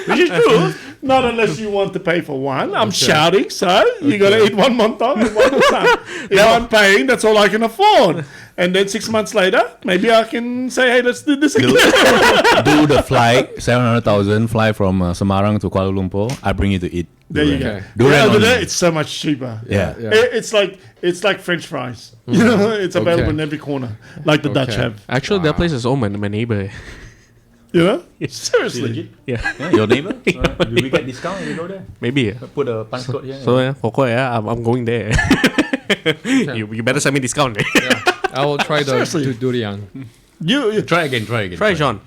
[SPEAKER 5] Which is true.
[SPEAKER 2] Not unless you want to pay for one. I'm shouting, so you got to eat one monton and one more time. If I'm paying, that's all I can afford. And then 6 months later, maybe I can say, hey, let's do this again.
[SPEAKER 4] Do the flight 700,000 fly from Semarang to Kuala Lumpur. I bring you to eat.
[SPEAKER 2] There you
[SPEAKER 1] Okay.
[SPEAKER 2] go.
[SPEAKER 4] Durian
[SPEAKER 2] Over
[SPEAKER 4] only.
[SPEAKER 2] there, it's so much cheaper.
[SPEAKER 4] Yeah.
[SPEAKER 2] It's like French fries. You know, it's available
[SPEAKER 1] Okay.
[SPEAKER 2] in every corner, like the Dutch
[SPEAKER 1] Okay.
[SPEAKER 2] have.
[SPEAKER 3] Actually, that place is owned by my neighbor.
[SPEAKER 2] You know, seriously.
[SPEAKER 3] Yeah,
[SPEAKER 4] Yeah, your neighbor? Do we get discount if we go there?
[SPEAKER 3] maybe.
[SPEAKER 4] Put a punch code here.
[SPEAKER 3] So yeah, I'm going there. you better send me discount.
[SPEAKER 1] I will try the
[SPEAKER 2] Seriously.
[SPEAKER 1] durian.
[SPEAKER 2] You
[SPEAKER 4] Try again.
[SPEAKER 3] Try, John.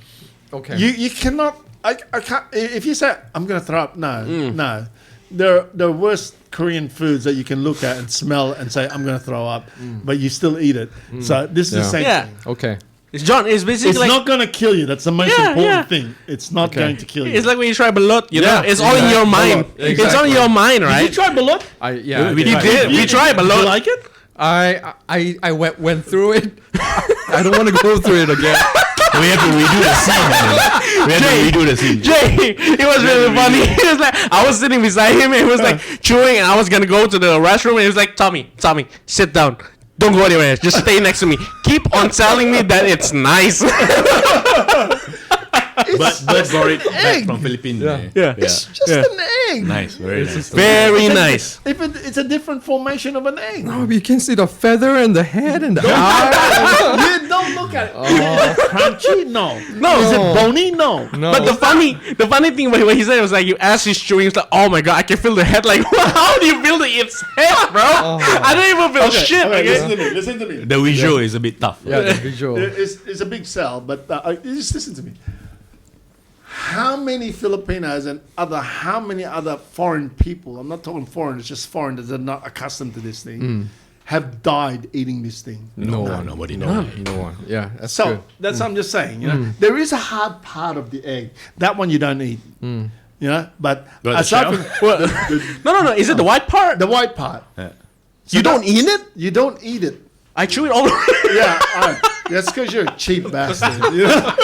[SPEAKER 1] Okay.
[SPEAKER 2] you cannot. I can't. If you say I'm gonna throw up, no. The worst Korean foods that you can look at and smell and say I'm gonna throw up, but you still eat it. So this is the
[SPEAKER 1] Yeah.
[SPEAKER 2] same
[SPEAKER 3] Yeah.
[SPEAKER 2] thing.
[SPEAKER 1] Okay.
[SPEAKER 3] It's John. It's basically
[SPEAKER 2] It's
[SPEAKER 3] like
[SPEAKER 2] not gonna kill you. That's the most
[SPEAKER 3] Yeah,
[SPEAKER 2] important
[SPEAKER 3] yeah.
[SPEAKER 2] thing. It's not
[SPEAKER 1] Okay.
[SPEAKER 2] going to kill you.
[SPEAKER 3] it's like when you try balut. You know,
[SPEAKER 2] Yeah,
[SPEAKER 3] it's all in your mind.
[SPEAKER 1] Balut.
[SPEAKER 3] It's on
[SPEAKER 1] Exactly.
[SPEAKER 3] your mind,
[SPEAKER 2] Did you
[SPEAKER 3] right?
[SPEAKER 2] try balut?
[SPEAKER 1] I
[SPEAKER 3] We
[SPEAKER 1] tried.
[SPEAKER 3] did. We tried
[SPEAKER 2] Did you
[SPEAKER 3] balut.
[SPEAKER 2] like it?
[SPEAKER 1] I went through it. I don't want to go through it again.
[SPEAKER 4] We have to redo the scene. Man. We have to redo the scene.
[SPEAKER 3] Jay, it was really funny. He was like, I was sitting beside him and he was like chewing, and I was gonna go to the restroom, and he was like, Tommy, sit down. Don't go anywhere. Just stay next to me. Keep on telling me that it's nice.
[SPEAKER 4] But brought it back from Philippines.
[SPEAKER 3] Yeah.
[SPEAKER 2] It's just an egg.
[SPEAKER 4] Nice, very nice.
[SPEAKER 3] Very nice.
[SPEAKER 2] If it's a different formation of an egg.
[SPEAKER 1] Oh, you can see the feather and the head and the eye.
[SPEAKER 2] You don't look at it. Is it crunchy? No.
[SPEAKER 3] No.
[SPEAKER 2] Is it bony? No.
[SPEAKER 1] No.
[SPEAKER 3] But the funny thing when he said it was like, you as he's chewing, it's like, oh my god, I can feel the head. Like, how do you feel its head, bro? I don't even feel shit. Okay?
[SPEAKER 2] Listen to me.
[SPEAKER 4] The visual is a bit tough.
[SPEAKER 1] yeah, the visual.
[SPEAKER 2] It's a big sell, but just listen to me. How many Filipinos and how many other foreign people, I'm not talking foreign, it's just foreigners that are not accustomed to this thing, have died eating this thing?
[SPEAKER 1] No one.
[SPEAKER 4] Nobody
[SPEAKER 1] No
[SPEAKER 4] knows.
[SPEAKER 1] one. Yeah, that's
[SPEAKER 2] So
[SPEAKER 1] good.
[SPEAKER 2] that's what I'm just saying. You know, there is a hard part of the egg. That one you don't eat. You know, but
[SPEAKER 4] the
[SPEAKER 2] aside
[SPEAKER 4] shell?
[SPEAKER 2] from
[SPEAKER 3] No. Is it the white part?
[SPEAKER 2] the white part,
[SPEAKER 3] You don't eat it?
[SPEAKER 2] you don't eat it.
[SPEAKER 3] I chew it all the way.
[SPEAKER 2] Yeah, that's because you're a cheap bastard. You know?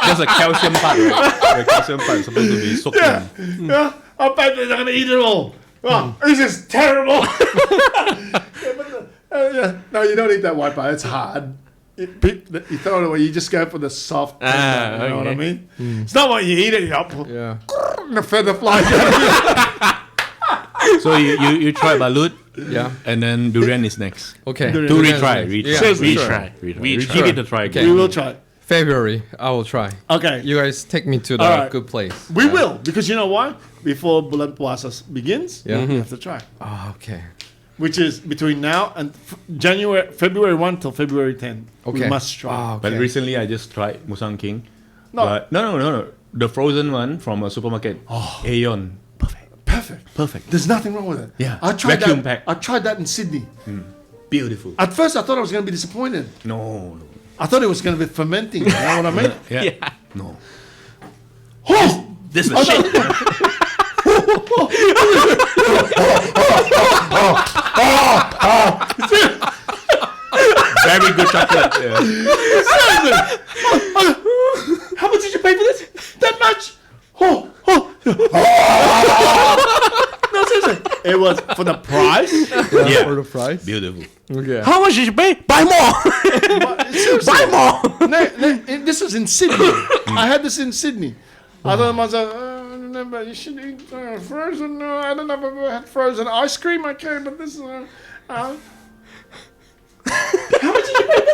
[SPEAKER 4] There's a calcium part, right? The calcium part is supposed to be soaked in.
[SPEAKER 2] Yeah, I bet they're not gonna eat it all. Oh, this is terrible. No, you don't eat that white part. It's hard. You throw it away. You just go for the soft. You know what I mean? It's not what you eat it.
[SPEAKER 1] Yeah.
[SPEAKER 2] The feather flies out.
[SPEAKER 4] So you try balut,
[SPEAKER 1] Yeah.
[SPEAKER 4] and then durian is next.
[SPEAKER 1] Okay.
[SPEAKER 2] Durian.
[SPEAKER 4] To
[SPEAKER 2] Durian.
[SPEAKER 4] retry.
[SPEAKER 1] Yeah,
[SPEAKER 2] Seriously.
[SPEAKER 1] sure.
[SPEAKER 3] Retry.
[SPEAKER 4] Give it a try.
[SPEAKER 1] Okay.
[SPEAKER 2] We will try.
[SPEAKER 1] February, I will try.
[SPEAKER 2] Okay.
[SPEAKER 1] You guys take me to the
[SPEAKER 2] All right.
[SPEAKER 1] good place.
[SPEAKER 2] We will, because you know why? Before Bulan Puasa begins,
[SPEAKER 1] Yeah.
[SPEAKER 2] we have to try.
[SPEAKER 1] Oh, okay.
[SPEAKER 2] Which is between now and February 1 till February 10.
[SPEAKER 1] Okay.
[SPEAKER 2] We must try.
[SPEAKER 1] Oh,
[SPEAKER 4] But
[SPEAKER 1] okay.
[SPEAKER 4] recently I just tried Musang King.
[SPEAKER 2] No.
[SPEAKER 4] But no. The frozen one from a supermarket. Aeon.
[SPEAKER 2] Perfect. There's nothing wrong with it.
[SPEAKER 4] Yeah.
[SPEAKER 2] I tried
[SPEAKER 4] Vacuum
[SPEAKER 2] that.
[SPEAKER 4] pack.
[SPEAKER 2] I tried that in Sydney.
[SPEAKER 4] Beautiful.
[SPEAKER 2] At first, I thought I was going to be disappointed.
[SPEAKER 4] No.
[SPEAKER 2] I thought it was going to be fermenting. You know what I mean?
[SPEAKER 4] Yeah. No.
[SPEAKER 2] Oh!
[SPEAKER 4] This is shit. Very good chocolate. Yeah.
[SPEAKER 2] How much did you pay for this? That much? Oh! No, seriously. It was for the price.
[SPEAKER 4] Yeah.
[SPEAKER 1] For the price.
[SPEAKER 4] Beautiful.
[SPEAKER 1] Okay.
[SPEAKER 3] How much did you pay? Buy more.
[SPEAKER 2] Seriously.
[SPEAKER 3] Buy more.
[SPEAKER 2] This was in Sydney. I had this in Sydney. I thought to myself, but you should eat frozen. I don't know if I've ever had frozen ice cream. Okay, but this is. How much did you pay for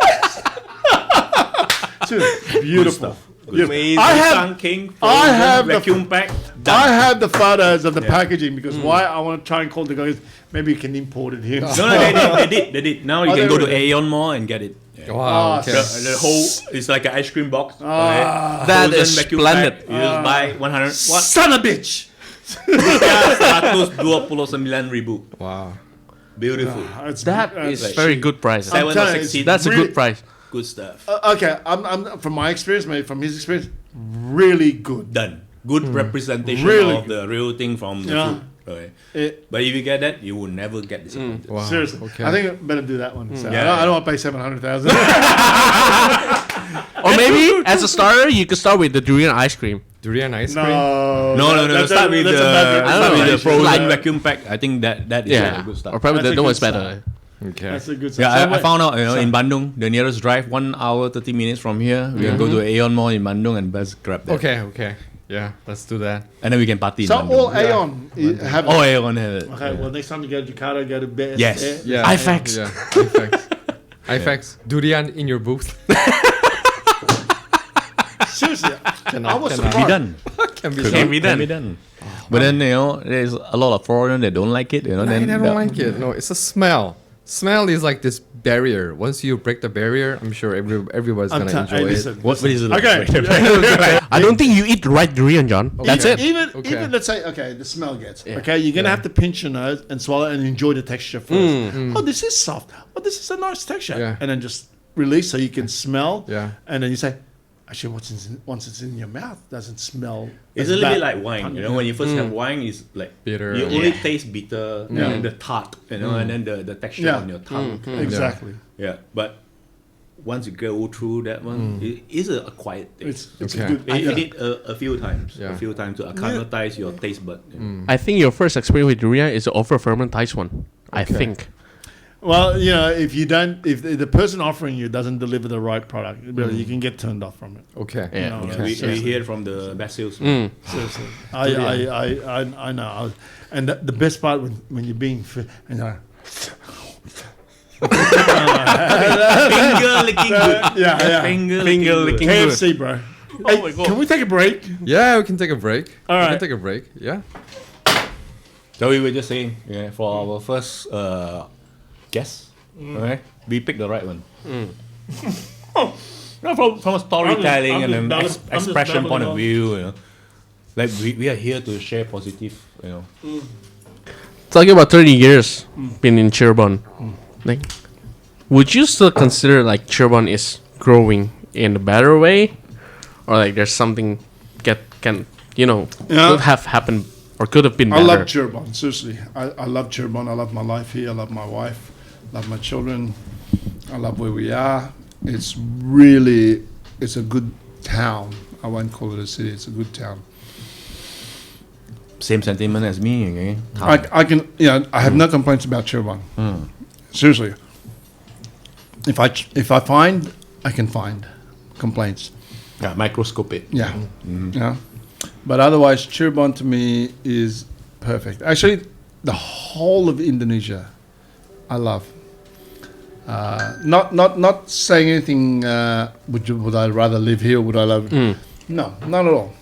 [SPEAKER 2] this? Beautiful.
[SPEAKER 3] Amazing.
[SPEAKER 2] I have-
[SPEAKER 5] Musang King,
[SPEAKER 2] I have the-
[SPEAKER 5] vacuum pack.
[SPEAKER 2] I have the photos of the packaging because why I want to try and call the guys. Maybe you can import it here.
[SPEAKER 5] No, they did. Now you
[SPEAKER 2] Oh,
[SPEAKER 5] can go
[SPEAKER 2] they
[SPEAKER 5] to
[SPEAKER 2] did.
[SPEAKER 5] Aeon Mall and get it. Yeah.
[SPEAKER 1] Wow. Okay.
[SPEAKER 5] The whole it's like an ice cream box.
[SPEAKER 3] That
[SPEAKER 5] Frozen
[SPEAKER 3] is
[SPEAKER 5] vacuum
[SPEAKER 3] splendid.
[SPEAKER 5] pack. You just buy 100. What?
[SPEAKER 2] Son of a bitch!
[SPEAKER 5] Rupiah 129,000.
[SPEAKER 1] Wow.
[SPEAKER 5] Beautiful.
[SPEAKER 3] That is
[SPEAKER 5] like
[SPEAKER 3] very good price.
[SPEAKER 2] I'm telling you,
[SPEAKER 5] 7 or 16.
[SPEAKER 3] That's a
[SPEAKER 2] really-
[SPEAKER 3] good price.
[SPEAKER 5] Good stuff.
[SPEAKER 2] Okay, I'm from my experience, maybe from his experience, really good.
[SPEAKER 5] Done. Good representation
[SPEAKER 2] Really
[SPEAKER 5] of the real thing from the
[SPEAKER 2] Yeah.
[SPEAKER 5] food. Okay.
[SPEAKER 2] It,
[SPEAKER 5] But if you get that, you will never get disappointed.
[SPEAKER 1] Wow.
[SPEAKER 2] seriously,
[SPEAKER 1] Okay.
[SPEAKER 2] I think I better do that one. So
[SPEAKER 5] Yeah.
[SPEAKER 2] I don't want to pay 700,000.
[SPEAKER 3] Or maybe as a starter, you could start with the durian ice cream.
[SPEAKER 1] Durian ice cream.
[SPEAKER 5] No. Start with
[SPEAKER 2] that's a bad
[SPEAKER 5] the
[SPEAKER 2] recommendation.
[SPEAKER 5] frozen vacuum pack. I think that is
[SPEAKER 3] Yeah,
[SPEAKER 5] a good start.
[SPEAKER 3] or probably
[SPEAKER 2] That's a
[SPEAKER 3] that one's
[SPEAKER 2] good
[SPEAKER 3] better.
[SPEAKER 1] Okay.
[SPEAKER 2] That's a good.
[SPEAKER 5] Yeah,
[SPEAKER 2] So
[SPEAKER 5] I found out, in Bandung, the nearest drive, 1 hour, 30 minutes from here, we can go to Aeon Mall in Bandung and just grab that.
[SPEAKER 1] Okay. Yeah, let's do that.
[SPEAKER 5] And then we can party in
[SPEAKER 2] So
[SPEAKER 5] Bandung.
[SPEAKER 2] all Aeon have.
[SPEAKER 5] Oh, Aeon have it.
[SPEAKER 2] Okay, well next time you go to Jakarta, go to BS.
[SPEAKER 5] Yes.
[SPEAKER 1] Yeah.
[SPEAKER 3] IFAX.
[SPEAKER 1] Yeah. IFAX. IFAX. Durian in your booth.
[SPEAKER 2] Seriously, I was
[SPEAKER 1] cannot.
[SPEAKER 5] Be
[SPEAKER 2] surprised.
[SPEAKER 5] done.
[SPEAKER 1] Can be
[SPEAKER 3] Can be
[SPEAKER 5] Can
[SPEAKER 3] done.
[SPEAKER 5] be done. But then, there's a lot of foreigners that don't like it.
[SPEAKER 1] I
[SPEAKER 5] Then
[SPEAKER 1] don't like it. No, it's a smell. Smell is like this barrier. Once you break the barrier, I'm sure everybody's gonna enjoy it.
[SPEAKER 2] listen,
[SPEAKER 5] What is it like?
[SPEAKER 2] Okay.
[SPEAKER 3] I don't think you eat the right durian, John. That's it.
[SPEAKER 2] Even let's say the smell gets okay. You're gonna have to pinch your nose and swallow and enjoy the texture first. Oh, this is soft. Oh, this is a nice texture.
[SPEAKER 1] Yeah.
[SPEAKER 2] And then just release so you can smell.
[SPEAKER 1] Yeah.
[SPEAKER 2] And then you say, actually, once it's in your mouth, doesn't smell.
[SPEAKER 5] It's
[SPEAKER 2] as
[SPEAKER 5] a little bit
[SPEAKER 2] bad.
[SPEAKER 5] like wine. When you first have wine, it's like
[SPEAKER 1] Bitter.
[SPEAKER 5] You only taste bitter, and then the tart, and then the texture
[SPEAKER 2] Yeah.
[SPEAKER 5] on your tongue.
[SPEAKER 2] Exactly.
[SPEAKER 5] Yeah, but once you go through that one, it is a acquired taste.
[SPEAKER 2] It's
[SPEAKER 1] Okay.
[SPEAKER 2] a good.
[SPEAKER 5] You need a few times,
[SPEAKER 1] Yeah.
[SPEAKER 5] to acclimatize your taste bud.
[SPEAKER 3] I think your first experience with durian is the over fermentized one. I think.
[SPEAKER 2] Well, if the person offering you doesn't deliver the right product, really, you can get turned off from it.
[SPEAKER 1] Okay.
[SPEAKER 3] Yeah.
[SPEAKER 2] No,
[SPEAKER 5] Yeah, we
[SPEAKER 2] seriously.
[SPEAKER 5] hear it from the best sales.
[SPEAKER 2] Seriously, I know. And the best part when you're being and
[SPEAKER 5] Finger licking good.
[SPEAKER 2] yeah.
[SPEAKER 5] Finger
[SPEAKER 3] licking good.
[SPEAKER 2] KFC, bro. Hey,
[SPEAKER 3] my God.
[SPEAKER 2] can we take a break?
[SPEAKER 1] Yeah, we can take a break.
[SPEAKER 2] All
[SPEAKER 1] We
[SPEAKER 2] right.
[SPEAKER 1] can take a break. Yeah.
[SPEAKER 5] So we were just saying, for our first guess, okay, we picked the right one. No, from a storytelling
[SPEAKER 2] I'm
[SPEAKER 5] and
[SPEAKER 2] just
[SPEAKER 5] an
[SPEAKER 2] I'm just
[SPEAKER 5] expression
[SPEAKER 2] babbling
[SPEAKER 5] point of
[SPEAKER 2] on.
[SPEAKER 5] view, like we are here to share positive,
[SPEAKER 3] Talking about 30 years been in Cirebon, like, would you still consider like Cirebon is growing in a better way, or like there's something could have happened or could have been
[SPEAKER 2] I
[SPEAKER 3] better?
[SPEAKER 2] love Cirebon. Seriously, I love Cirebon. I love my life here. I love my wife. Love my children. I love where we are. It's a good town. I won't call it a city. It's a good town.
[SPEAKER 5] Same sentiment as me, okay?
[SPEAKER 2] I can, I have no complaints about Cirebon. Seriously, if I find, I can find complaints.
[SPEAKER 5] Yeah, microscope it.
[SPEAKER 2] Yeah, yeah. But otherwise, Cirebon to me is perfect. Actually, the whole of Indonesia, I love. Not saying anything. Would I rather live here? Would I love? No, not at all.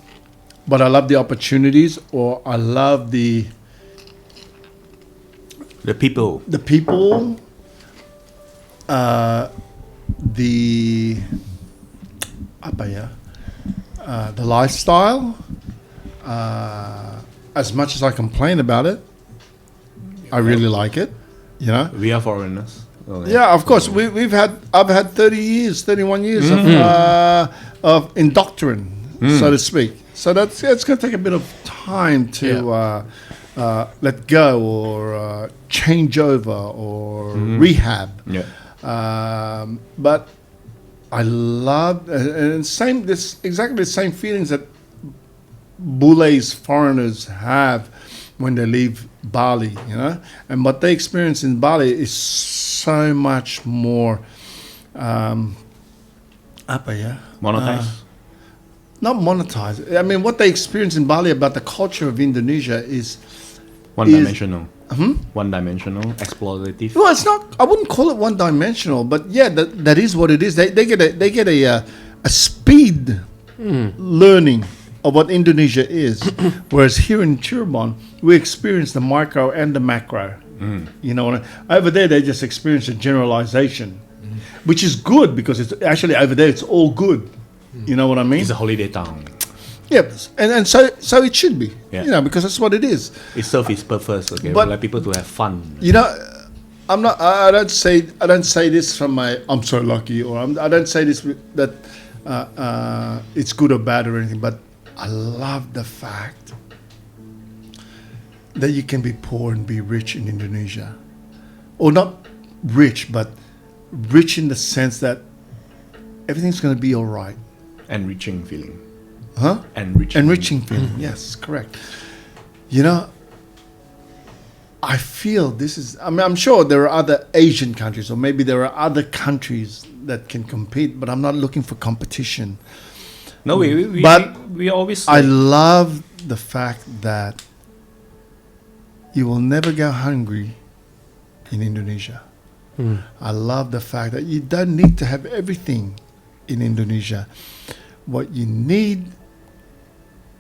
[SPEAKER 2] But I love the opportunities, or I love the
[SPEAKER 5] people.
[SPEAKER 2] people, the lifestyle. As much as I complain about it, I really like it.
[SPEAKER 5] We are foreigners. Okay.
[SPEAKER 2] Yeah, of course. I've had 31 years of indoctrination, so to speak. So it's going to take a bit of time to let go or change over or rehab.
[SPEAKER 5] Yeah.
[SPEAKER 2] But I love and exactly the same feelings that Bule's foreigners have when they leave Bali, and what they experience in Bali is so much more
[SPEAKER 5] Monetize.
[SPEAKER 2] not monetized. I mean, what they experience in Bali about the culture of Indonesia is
[SPEAKER 5] One-dimensional. One-dimensional, exploitative.
[SPEAKER 2] well, it's not. I wouldn't call it one-dimensional, but yeah, that is what it is. They get a speed learning of what Indonesia is, whereas here in Cirebon we experience the micro and the macro. Over there they just experience a generalization, which is good because it's actually over there it's all good. You know what I mean?
[SPEAKER 5] It's a holiday town.
[SPEAKER 2] Yep, and so it should be.
[SPEAKER 5] Yeah.
[SPEAKER 2] Because that's what it is.
[SPEAKER 5] It serves its purpose. Okay,
[SPEAKER 2] But-
[SPEAKER 5] we like people to have fun.
[SPEAKER 2] I'm not. I don't say this from my. I'm so lucky, or I don't say this that it's good or bad or anything. But I love the fact that you can be poor and be rich in Indonesia, or not rich, but rich in the sense that everything's going to be all right.
[SPEAKER 5] Enriching feeling.
[SPEAKER 2] Huh? Enriching feeling. Yes, correct. You know, I feel this is, I mean, I'm sure there are other Asian countries, or maybe there are other countries that can compete, but I'm not looking for competition.
[SPEAKER 5] No,
[SPEAKER 2] But
[SPEAKER 5] we always
[SPEAKER 2] I
[SPEAKER 5] like,
[SPEAKER 2] love the fact that you will never go hungry in Indonesia. I love the fact that you don't need to have everything in Indonesia. What you need,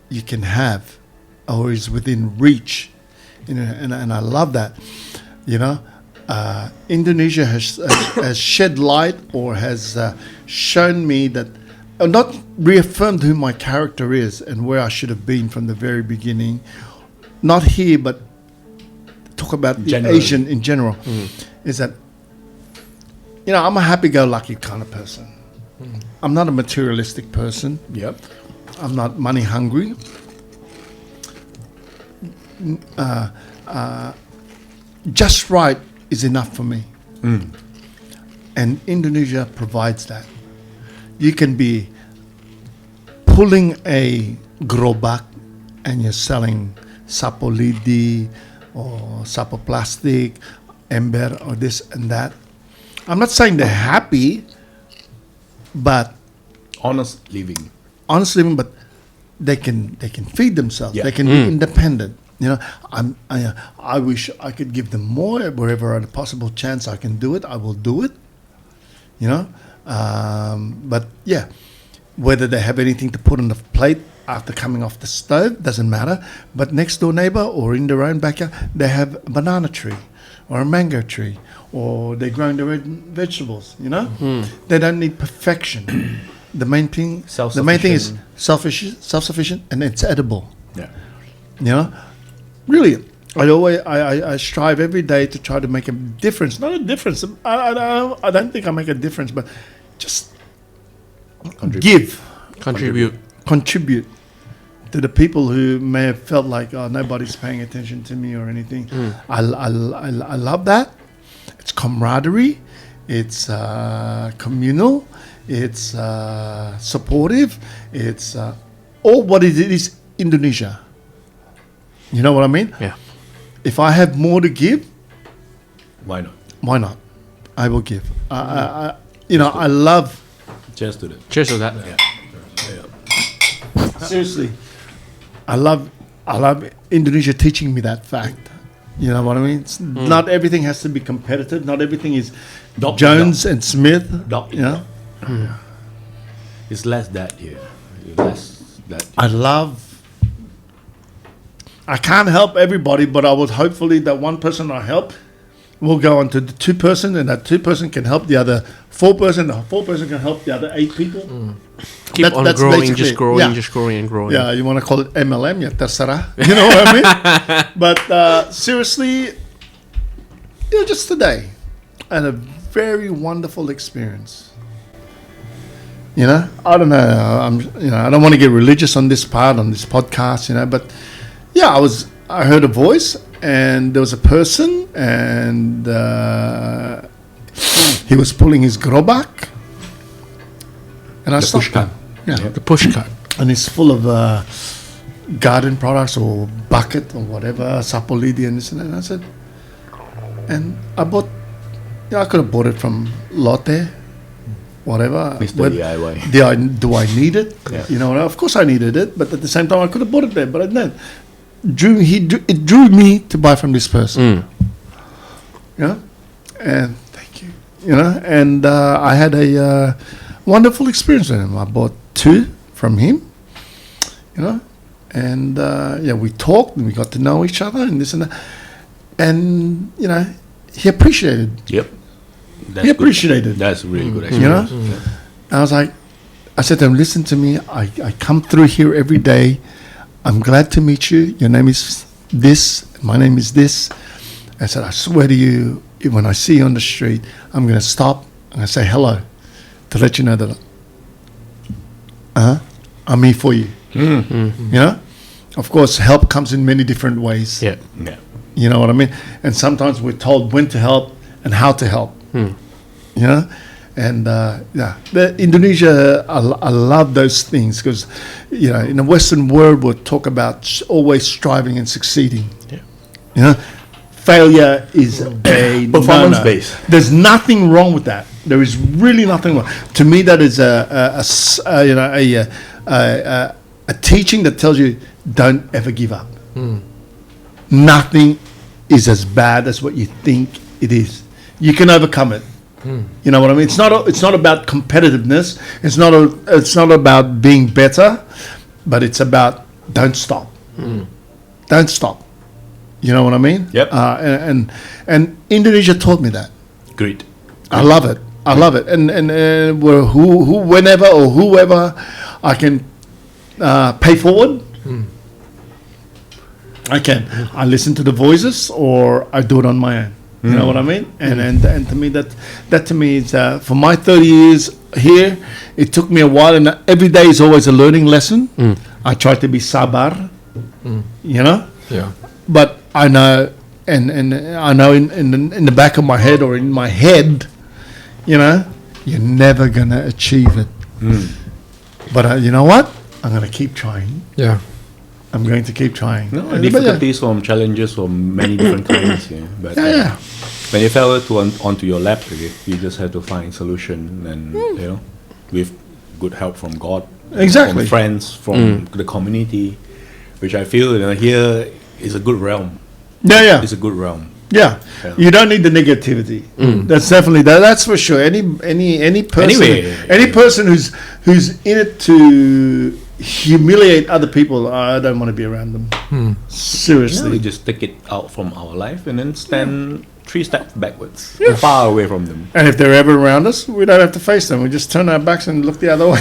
[SPEAKER 2] you can have, or is within reach. You know, and I love that. You know, Indonesia has shed light, or has shown me that, not reaffirmed who my character is and where I should have been from the very beginning. Not here, but talk about the
[SPEAKER 5] Generally.
[SPEAKER 2] Asian in general. Is that, you know, I'm a happy-go-lucky kind of person. I'm not a materialistic person.
[SPEAKER 5] yep.
[SPEAKER 2] I'm not money hungry. Just right is enough for me. And Indonesia provides that. You can be pulling a gerobak and you're selling sapo lidi or sapo plastic, ember, or this and that. I'm not saying they're happy, but
[SPEAKER 5] Honest living.
[SPEAKER 2] honestly, but they can feed themselves.
[SPEAKER 5] Yeah.
[SPEAKER 2] They can be independent. You know, I wish I could give them more wherever a possible chance I can do it. I will do it. You know, but yeah, whether they have anything to put on the plate after coming off the stove doesn't matter. But next door neighbor or in their own backyard, they have a banana tree or a mango tree, or they're growing their own vegetables. You know, they don't need perfection. The main thing is self-sufficient, and it's edible.
[SPEAKER 5] Yeah.
[SPEAKER 2] You know, really, I strive every day to try to make a difference. Not a difference. I don't think I make a difference, but just give, contribute to the people who may have felt like, oh, nobody's paying attention to me or anything. I love that. It's camaraderie. It's communal. It's supportive. It's all what it is Indonesia. You know what I mean?
[SPEAKER 3] Yeah.
[SPEAKER 2] If I have more to give,
[SPEAKER 5] Why not?
[SPEAKER 2] why not? I will give. I love.
[SPEAKER 5] Cheers to that.
[SPEAKER 3] Cheers to that.
[SPEAKER 2] Seriously, I love Indonesia teaching me that fact. You know what I mean? It's not everything has to be competitive. Not everything is
[SPEAKER 5] Dog eat
[SPEAKER 2] Jones and Smith.
[SPEAKER 5] Dog eat
[SPEAKER 2] You know?
[SPEAKER 5] dog. It's less that here. Less that.
[SPEAKER 2] I can't help everybody, but I would hopefully that one person I help will go on to the 2 person, and that 2 person can help the other 4 person. The 4 person can help the other 8 people.
[SPEAKER 3] Keep on
[SPEAKER 2] that's
[SPEAKER 3] growing,
[SPEAKER 2] basically
[SPEAKER 3] just
[SPEAKER 2] it.
[SPEAKER 3] growing,
[SPEAKER 2] Yeah.
[SPEAKER 3] just growing and growing.
[SPEAKER 2] Yeah, you want to call it MLM? Yeah, terserah. You know what I mean? But seriously, just today, I had a very wonderful experience. You know, I don't know. I don't want to get religious on this part, on this podcast. You know, but yeah, I heard a voice, and there was a person, and he was pulling his gerobak, and I stopped him. Yeah,
[SPEAKER 3] The push cart.
[SPEAKER 2] and it's full of garden products or bucket or whatever, sapolidi and this and that. And I said, and I bought, I could have bought it from Lotte, whatever.
[SPEAKER 5] Mr.
[SPEAKER 2] But
[SPEAKER 5] DIY.
[SPEAKER 2] do I need it?
[SPEAKER 5] Yeah.
[SPEAKER 2] You know, of course I needed it, but at the same time I could have bought it there, but I didn't. It drew me to buy from this person. You know, and thank you. You know, and I had a wonderful experience with him. I bought 2 from him. You know, and we talked and we got to know each other and this and that, and you know, he appreciated.
[SPEAKER 5] Yep.
[SPEAKER 2] He appreciated.
[SPEAKER 5] That's really good.
[SPEAKER 2] You know,
[SPEAKER 5] experience.
[SPEAKER 2] and I said to him, listen to me. I come through here every day. I'm glad to meet you. Your name is this. My name is this. I said, I swear to you, when I see you on the street, I'm going to stop. I'm going to say hello to let you know that I'm here for you. You know? Of course, help comes in many different ways.
[SPEAKER 3] Yeah.
[SPEAKER 5] Yeah.
[SPEAKER 2] You know what I mean? And sometimes we're told when to help and how to help. You know? And the Indonesia, I love those things because, in the Western world, we'll talk about always striving and succeeding.
[SPEAKER 3] Yeah.
[SPEAKER 2] Failure is a
[SPEAKER 5] Performance
[SPEAKER 2] no-no.
[SPEAKER 5] based.
[SPEAKER 2] There's nothing wrong with that. There is really nothing wrong. To me, that is a teaching that tells you don't ever give up. Nothing is as bad as what you think it is. You can overcome it. You know what I mean? It's not about competitiveness. It's not about being better, but it's about don't stop. Don't stop. You know what I mean?
[SPEAKER 5] Yep.
[SPEAKER 2] And Indonesia taught me that.
[SPEAKER 5] Great.
[SPEAKER 2] I love it. I love it. And whenever or whoever I can pay forward, I can. I listen to the voices or I do it on my own. You know what I mean? And to me that to me is for my 30 years here, it took me a while, and every day is always a learning lesson. I try to be sabar,
[SPEAKER 1] Yeah.
[SPEAKER 2] but I know, and I know in the back of my head or in my head, you're never gonna achieve it. But you know what? I'm gonna keep trying.
[SPEAKER 1] Yeah.
[SPEAKER 2] I'm going to keep trying.
[SPEAKER 5] No,
[SPEAKER 2] But
[SPEAKER 5] difficulties from challenges from many different kinds. Yeah. But
[SPEAKER 2] yeah.
[SPEAKER 5] when you fell onto your lap, okay, you just have to find solution, and with good help from God,
[SPEAKER 2] Exactly.
[SPEAKER 5] from friends, from the community, which I feel here is a good realm.
[SPEAKER 2] Yeah.
[SPEAKER 5] It's a good realm.
[SPEAKER 2] Yeah,
[SPEAKER 5] Yeah.
[SPEAKER 2] you don't need the negativity. That's definitely that's for sure. Any person,
[SPEAKER 5] Anyway.
[SPEAKER 2] any person who's in it to humiliate other people, I don't want to be around them.
[SPEAKER 5] We
[SPEAKER 2] Seriously.
[SPEAKER 5] just take it out from our life and then stand 3 steps backwards, far away from them.
[SPEAKER 2] And if they're ever around us, we don't have to face them. We just turn our backs and look the other way.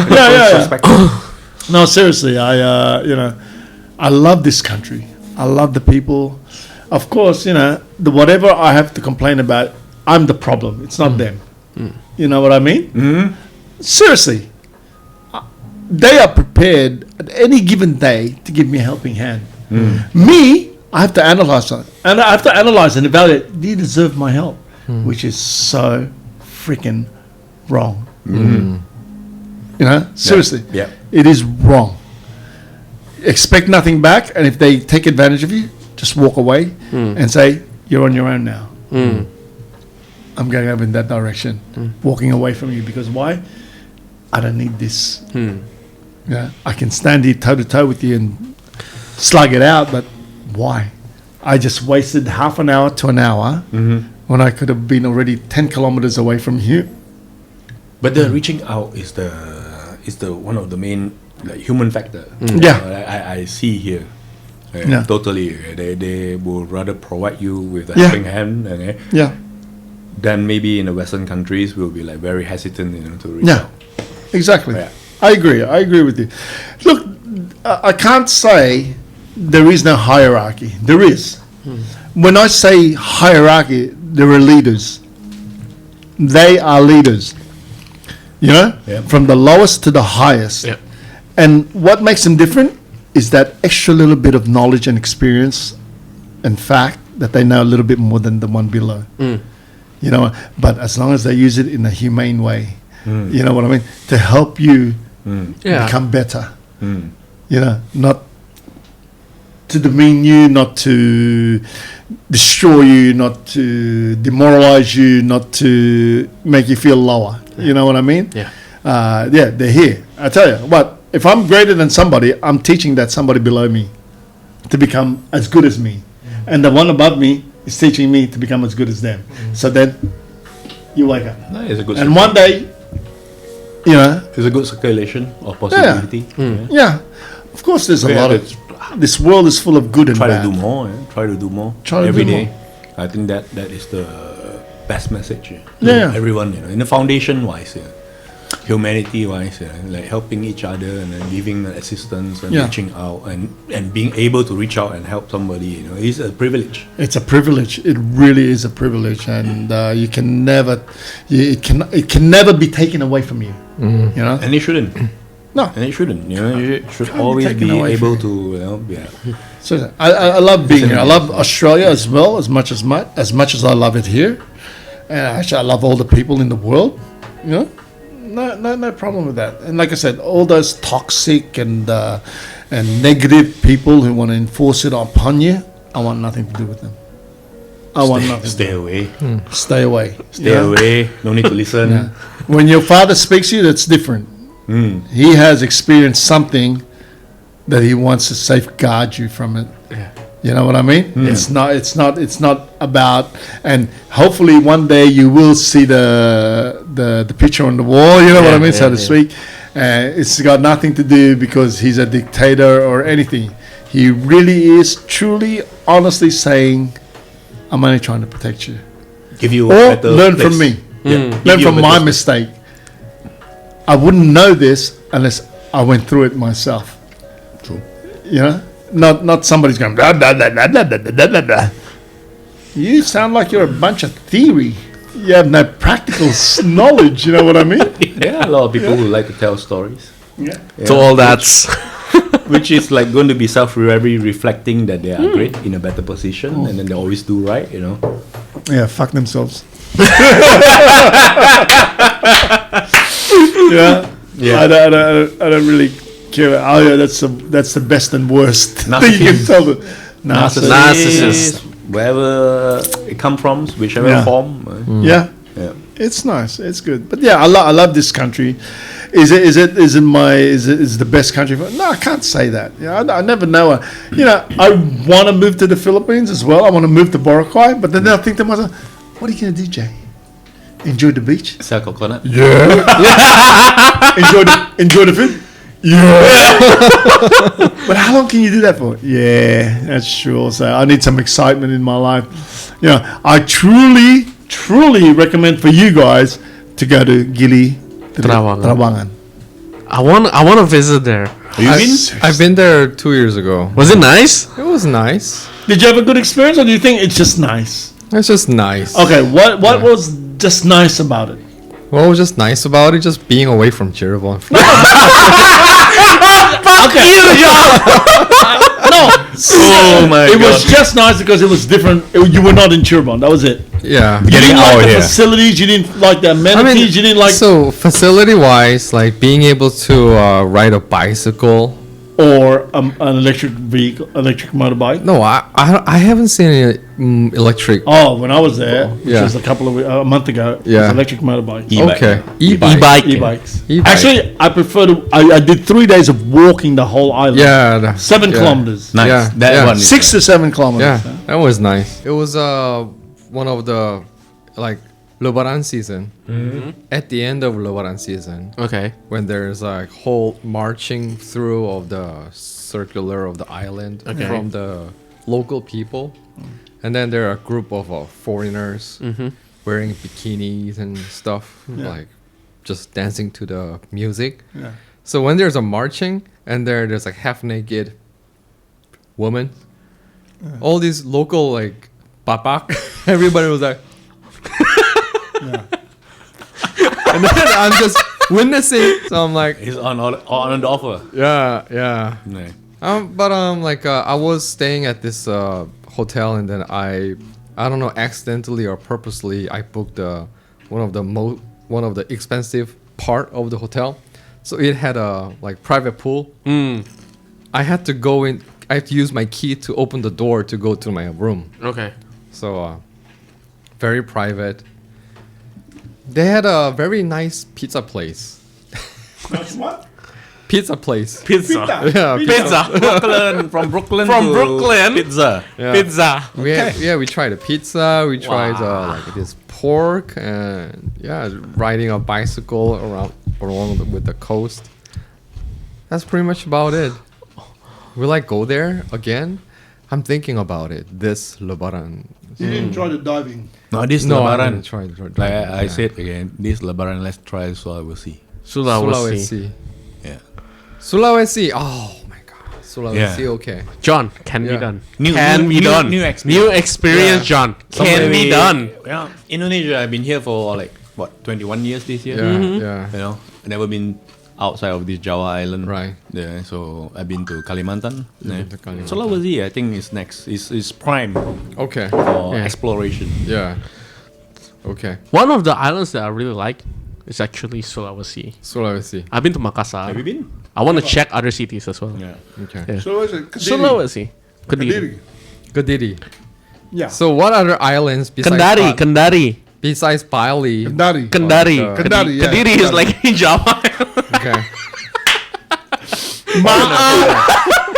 [SPEAKER 2] Yeah. No, seriously, I love this country. I love the people. Of course, the whatever I have to complain about, I'm the problem. It's not them. You know what I mean? Seriously, they are prepared at any given day to give me a helping hand. Me, I have to analyze it, and I have to analyze and evaluate. Do you deserve my help? Which is so freaking wrong. Seriously,
[SPEAKER 5] Yeah.
[SPEAKER 2] it is wrong. Expect nothing back, and if they take advantage of you, just walk away and say you're on your own now. I'm going over in that direction, walking away from you, because why? I don't need this. Yeah, I can stand here toe to toe with you and slug it out, but why? I just wasted half an hour to an hour when I could have been already 10 kilometers away from you.
[SPEAKER 5] But the reaching out is the one of the main human factor.
[SPEAKER 2] Yeah.
[SPEAKER 5] I see here.
[SPEAKER 2] Yeah.
[SPEAKER 5] Totally. They will rather provide you with a
[SPEAKER 2] Yeah.
[SPEAKER 5] helping hand,
[SPEAKER 2] Yeah,
[SPEAKER 5] then maybe in the Western countries we'll be like very hesitant, to reach
[SPEAKER 2] yeah,
[SPEAKER 5] out.
[SPEAKER 2] exactly.
[SPEAKER 5] Yeah.
[SPEAKER 2] I agree with you. Look, I can't say there is no hierarchy. There is. When I say hierarchy, there are leaders. They are leaders.
[SPEAKER 5] Yeah.
[SPEAKER 2] From the lowest to the highest.
[SPEAKER 3] Yeah.
[SPEAKER 2] And what makes them different is that extra little bit of knowledge and experience and fact that they know a little bit more than the one below. But as long as they use it in a humane way, you know what I mean? To help you
[SPEAKER 3] Yeah.
[SPEAKER 2] become better. Not to demean you, not to destroy you, not to demoralize you, not to make you feel lower. You know what I mean?
[SPEAKER 3] Yeah.
[SPEAKER 2] They're here. I tell you what, if I'm greater than somebody, I'm teaching that somebody below me to become as good as me. And the one above me is teaching me to become as good as them. So then you wake up.
[SPEAKER 5] No, it's a good.
[SPEAKER 2] And one day,
[SPEAKER 5] it's a good circulation of possibility.
[SPEAKER 2] yeah, of course there's a
[SPEAKER 5] We
[SPEAKER 2] lot
[SPEAKER 5] have
[SPEAKER 2] of, this world is full of good and
[SPEAKER 5] Try
[SPEAKER 2] bad.
[SPEAKER 5] to do more. Try to do more.
[SPEAKER 2] Try to
[SPEAKER 5] every
[SPEAKER 2] do
[SPEAKER 5] day.
[SPEAKER 2] more.
[SPEAKER 5] I think that is the best message.
[SPEAKER 2] Yeah.
[SPEAKER 5] Everyone, in the foundation wise, humanity wise, like helping each other and then giving assistance and
[SPEAKER 2] Yeah.
[SPEAKER 5] reaching out and being able to reach out and help somebody, is a privilege.
[SPEAKER 2] It's a privilege. It really is a privilege, and you can never, it can never be taken away from you.
[SPEAKER 5] And it shouldn't.
[SPEAKER 2] No.
[SPEAKER 5] And it shouldn't. You should
[SPEAKER 2] Can't be
[SPEAKER 5] always
[SPEAKER 2] taken
[SPEAKER 5] be
[SPEAKER 2] away
[SPEAKER 5] able
[SPEAKER 2] from
[SPEAKER 5] to,
[SPEAKER 2] So I love being here. I love Australia as well as much as I love it here. And actually, I love all the people in the world. You know, no problem with that. And like I said, all those toxic and negative people who want to enforce it upon you, I want nothing to do with them. I want nothing.
[SPEAKER 5] Stay away.
[SPEAKER 2] Stay away.
[SPEAKER 5] Stay away. No need to listen.
[SPEAKER 2] Yeah. When your father speaks to you, that's different. He has experienced something that he wants to safeguard you from it.
[SPEAKER 3] Yeah.
[SPEAKER 2] You know what I mean? It's not about. And hopefully one day you will see the picture on the wall. You know what I mean, so to speak. It's got nothing to do because he's a dictator or anything. He really is truly, honestly saying, "I'm only trying to protect you."
[SPEAKER 5] Give you
[SPEAKER 2] Or
[SPEAKER 5] a better
[SPEAKER 2] learn
[SPEAKER 5] place.
[SPEAKER 2] from me.
[SPEAKER 5] Yeah.
[SPEAKER 2] Learn
[SPEAKER 5] Give you a
[SPEAKER 2] from my
[SPEAKER 5] better-
[SPEAKER 2] mistake. I wouldn't know this unless I went through it myself.
[SPEAKER 5] True.
[SPEAKER 2] You know, not somebody's going blah blah blah blah blah blah blah blah blah. You sound like you're a bunch of theory. You have no practical knowledge. You know what I mean?
[SPEAKER 5] Yeah, a lot of people who like to tell stories.
[SPEAKER 2] Yeah.
[SPEAKER 3] So all that's
[SPEAKER 5] Which is like going to be self-very reflecting that they are great in a better position and then they always do right, you know.
[SPEAKER 2] Yeah. Fuck themselves. Yeah. I don't really care. Oh yeah, that's the best and worst thing you can tell them.
[SPEAKER 3] Narcissist.
[SPEAKER 5] Wherever it come from, whichever
[SPEAKER 2] Yeah.
[SPEAKER 5] form.
[SPEAKER 2] Yeah.
[SPEAKER 5] Yeah.
[SPEAKER 2] It's nice. It's good. But yeah, I love this country. Is it the best country for? No, I can't say that. Yeah, I never know. You know, I want to move to the Philippines as well. I want to move to Boracay, but then I think to myself, what are you going to do, Jay? Enjoy the beach?
[SPEAKER 5] Sell coconut.
[SPEAKER 2] Yeah. enjoy the food? Yeah. But how long can you do that for? Yeah, that's true. So I need some excitement in my life. You know, I truly recommend for you guys to go to Gili Trawangan.
[SPEAKER 3] I want to visit there.
[SPEAKER 1] I've been there 2 years ago.
[SPEAKER 3] Was it nice?
[SPEAKER 1] It was nice.
[SPEAKER 2] Did you have a good experience, or do you think it's just nice?
[SPEAKER 1] It's just nice.
[SPEAKER 2] Okay, what was just nice about it?
[SPEAKER 1] What was just nice about it? Just being away from Cirebon.
[SPEAKER 2] No.
[SPEAKER 5] Oh my
[SPEAKER 2] It
[SPEAKER 5] god.
[SPEAKER 2] was just nice because it was different. You were not in Cirebon. That was it.
[SPEAKER 1] Yeah.
[SPEAKER 2] You
[SPEAKER 5] Getting
[SPEAKER 2] didn't
[SPEAKER 5] out
[SPEAKER 2] like the
[SPEAKER 5] here.
[SPEAKER 2] facilities. You didn't like the amenities. You didn't like
[SPEAKER 1] so facility-wise, like being able to ride a bicycle.
[SPEAKER 2] or an electric vehicle, electric motorbike.
[SPEAKER 1] No, I haven't seen any electric.
[SPEAKER 2] Oh, when I was there, which
[SPEAKER 1] Yeah.
[SPEAKER 2] was a month ago, it
[SPEAKER 1] Yeah.
[SPEAKER 2] was electric motorbike.
[SPEAKER 5] E-bike.
[SPEAKER 1] Okay,
[SPEAKER 3] E-bike.
[SPEAKER 2] E-bikes.
[SPEAKER 1] E-bike.
[SPEAKER 2] Actually, I prefer to. I did 3 days of walking the whole island.
[SPEAKER 1] Yeah,
[SPEAKER 2] 7
[SPEAKER 1] yeah.
[SPEAKER 2] kilometers.
[SPEAKER 5] Nice.
[SPEAKER 1] Yeah,
[SPEAKER 5] That
[SPEAKER 1] yeah.
[SPEAKER 5] one. Is
[SPEAKER 2] 6 to 7 kilometers.
[SPEAKER 1] Yeah, that was nice. It was one of the like Lebaran season. At the end of Lebaran season,
[SPEAKER 3] Okay.
[SPEAKER 1] when there's a whole marching through of the circular of the island
[SPEAKER 3] Okay.
[SPEAKER 1] from the local people, and then there are a group of foreigners wearing bikinis and stuff, like just dancing to the music.
[SPEAKER 2] Yeah.
[SPEAKER 1] So when there's a marching and there's like half naked woman, all these local like bapak, everybody was like, and then I'm just witnessing. So I'm like,
[SPEAKER 5] It's on the offer.
[SPEAKER 1] yeah, yeah.
[SPEAKER 5] Yeah.
[SPEAKER 1] But like I was staying at this hotel, and then I don't know, accidentally or purposely, I booked one of the expensive part of the hotel. So it had a like private pool. I had to go in. I had to use my key to open the door to go to my room.
[SPEAKER 3] Okay.
[SPEAKER 1] So very private. They had a very nice pizza place.
[SPEAKER 2] That's what?
[SPEAKER 1] Pizza place.
[SPEAKER 3] Pizza.
[SPEAKER 1] Yeah,
[SPEAKER 3] Pizza.
[SPEAKER 5] From Brooklyn
[SPEAKER 3] From
[SPEAKER 5] to
[SPEAKER 3] Brooklyn.
[SPEAKER 5] Pizza.
[SPEAKER 1] Yeah.
[SPEAKER 3] Pizza.
[SPEAKER 1] We tried a pizza. We tried like this pork, and riding a bicycle along with the coast. That's pretty much about it. Will I go there again? I'm thinking about it this Lebaran.
[SPEAKER 2] You didn't try the diving.
[SPEAKER 5] No, this
[SPEAKER 1] No, I
[SPEAKER 5] Lebaran.
[SPEAKER 1] didn't try to
[SPEAKER 5] Like I said again, this Lebaran, let's try so I will see.
[SPEAKER 3] Sulawesi.
[SPEAKER 1] Sulawesi.
[SPEAKER 5] Yeah.
[SPEAKER 1] Sulawesi. Oh my God. Sulawesi.
[SPEAKER 5] Yeah.
[SPEAKER 1] Okay.
[SPEAKER 3] John, can be
[SPEAKER 1] Yeah.
[SPEAKER 3] done.
[SPEAKER 5] New-
[SPEAKER 3] can
[SPEAKER 5] new-
[SPEAKER 3] be
[SPEAKER 5] new-
[SPEAKER 3] done.
[SPEAKER 5] new experience.
[SPEAKER 3] New experience,
[SPEAKER 1] Yeah.
[SPEAKER 3] John. Can be done.
[SPEAKER 5] Yeah. Indonesia, I've been here for like what 21 years this year.
[SPEAKER 1] Yeah.
[SPEAKER 3] Mm-hmm.
[SPEAKER 1] Yeah.
[SPEAKER 5] You know, I never been outside of this Java island.
[SPEAKER 1] Right.
[SPEAKER 5] Yeah. So I've been to Kalimantan. Yeah.
[SPEAKER 1] been to Kalimantan.
[SPEAKER 5] Sulawesi, I think is next. Is prime
[SPEAKER 1] Okay.
[SPEAKER 5] for
[SPEAKER 3] Yeah.
[SPEAKER 5] exploration.
[SPEAKER 1] Yeah. Okay.
[SPEAKER 3] One of the islands that I really like is actually Sulawesi.
[SPEAKER 1] Sulawesi.
[SPEAKER 3] I've been to Makassar.
[SPEAKER 5] Have you been?
[SPEAKER 3] I want to check other cities as well.
[SPEAKER 5] Yeah.
[SPEAKER 1] Okay.
[SPEAKER 3] Yeah.
[SPEAKER 2] So is it Kediri?
[SPEAKER 3] Sulawesi. Kediri.
[SPEAKER 2] Kediri.
[SPEAKER 1] Kediri.
[SPEAKER 2] Yeah.
[SPEAKER 1] So what other islands besides
[SPEAKER 3] Kendari.
[SPEAKER 1] besides Bali?
[SPEAKER 2] Kendari.
[SPEAKER 3] Kendari.
[SPEAKER 1] Oh,
[SPEAKER 2] Kendari, yeah.
[SPEAKER 3] Kediri is like in Java.
[SPEAKER 1] Okay.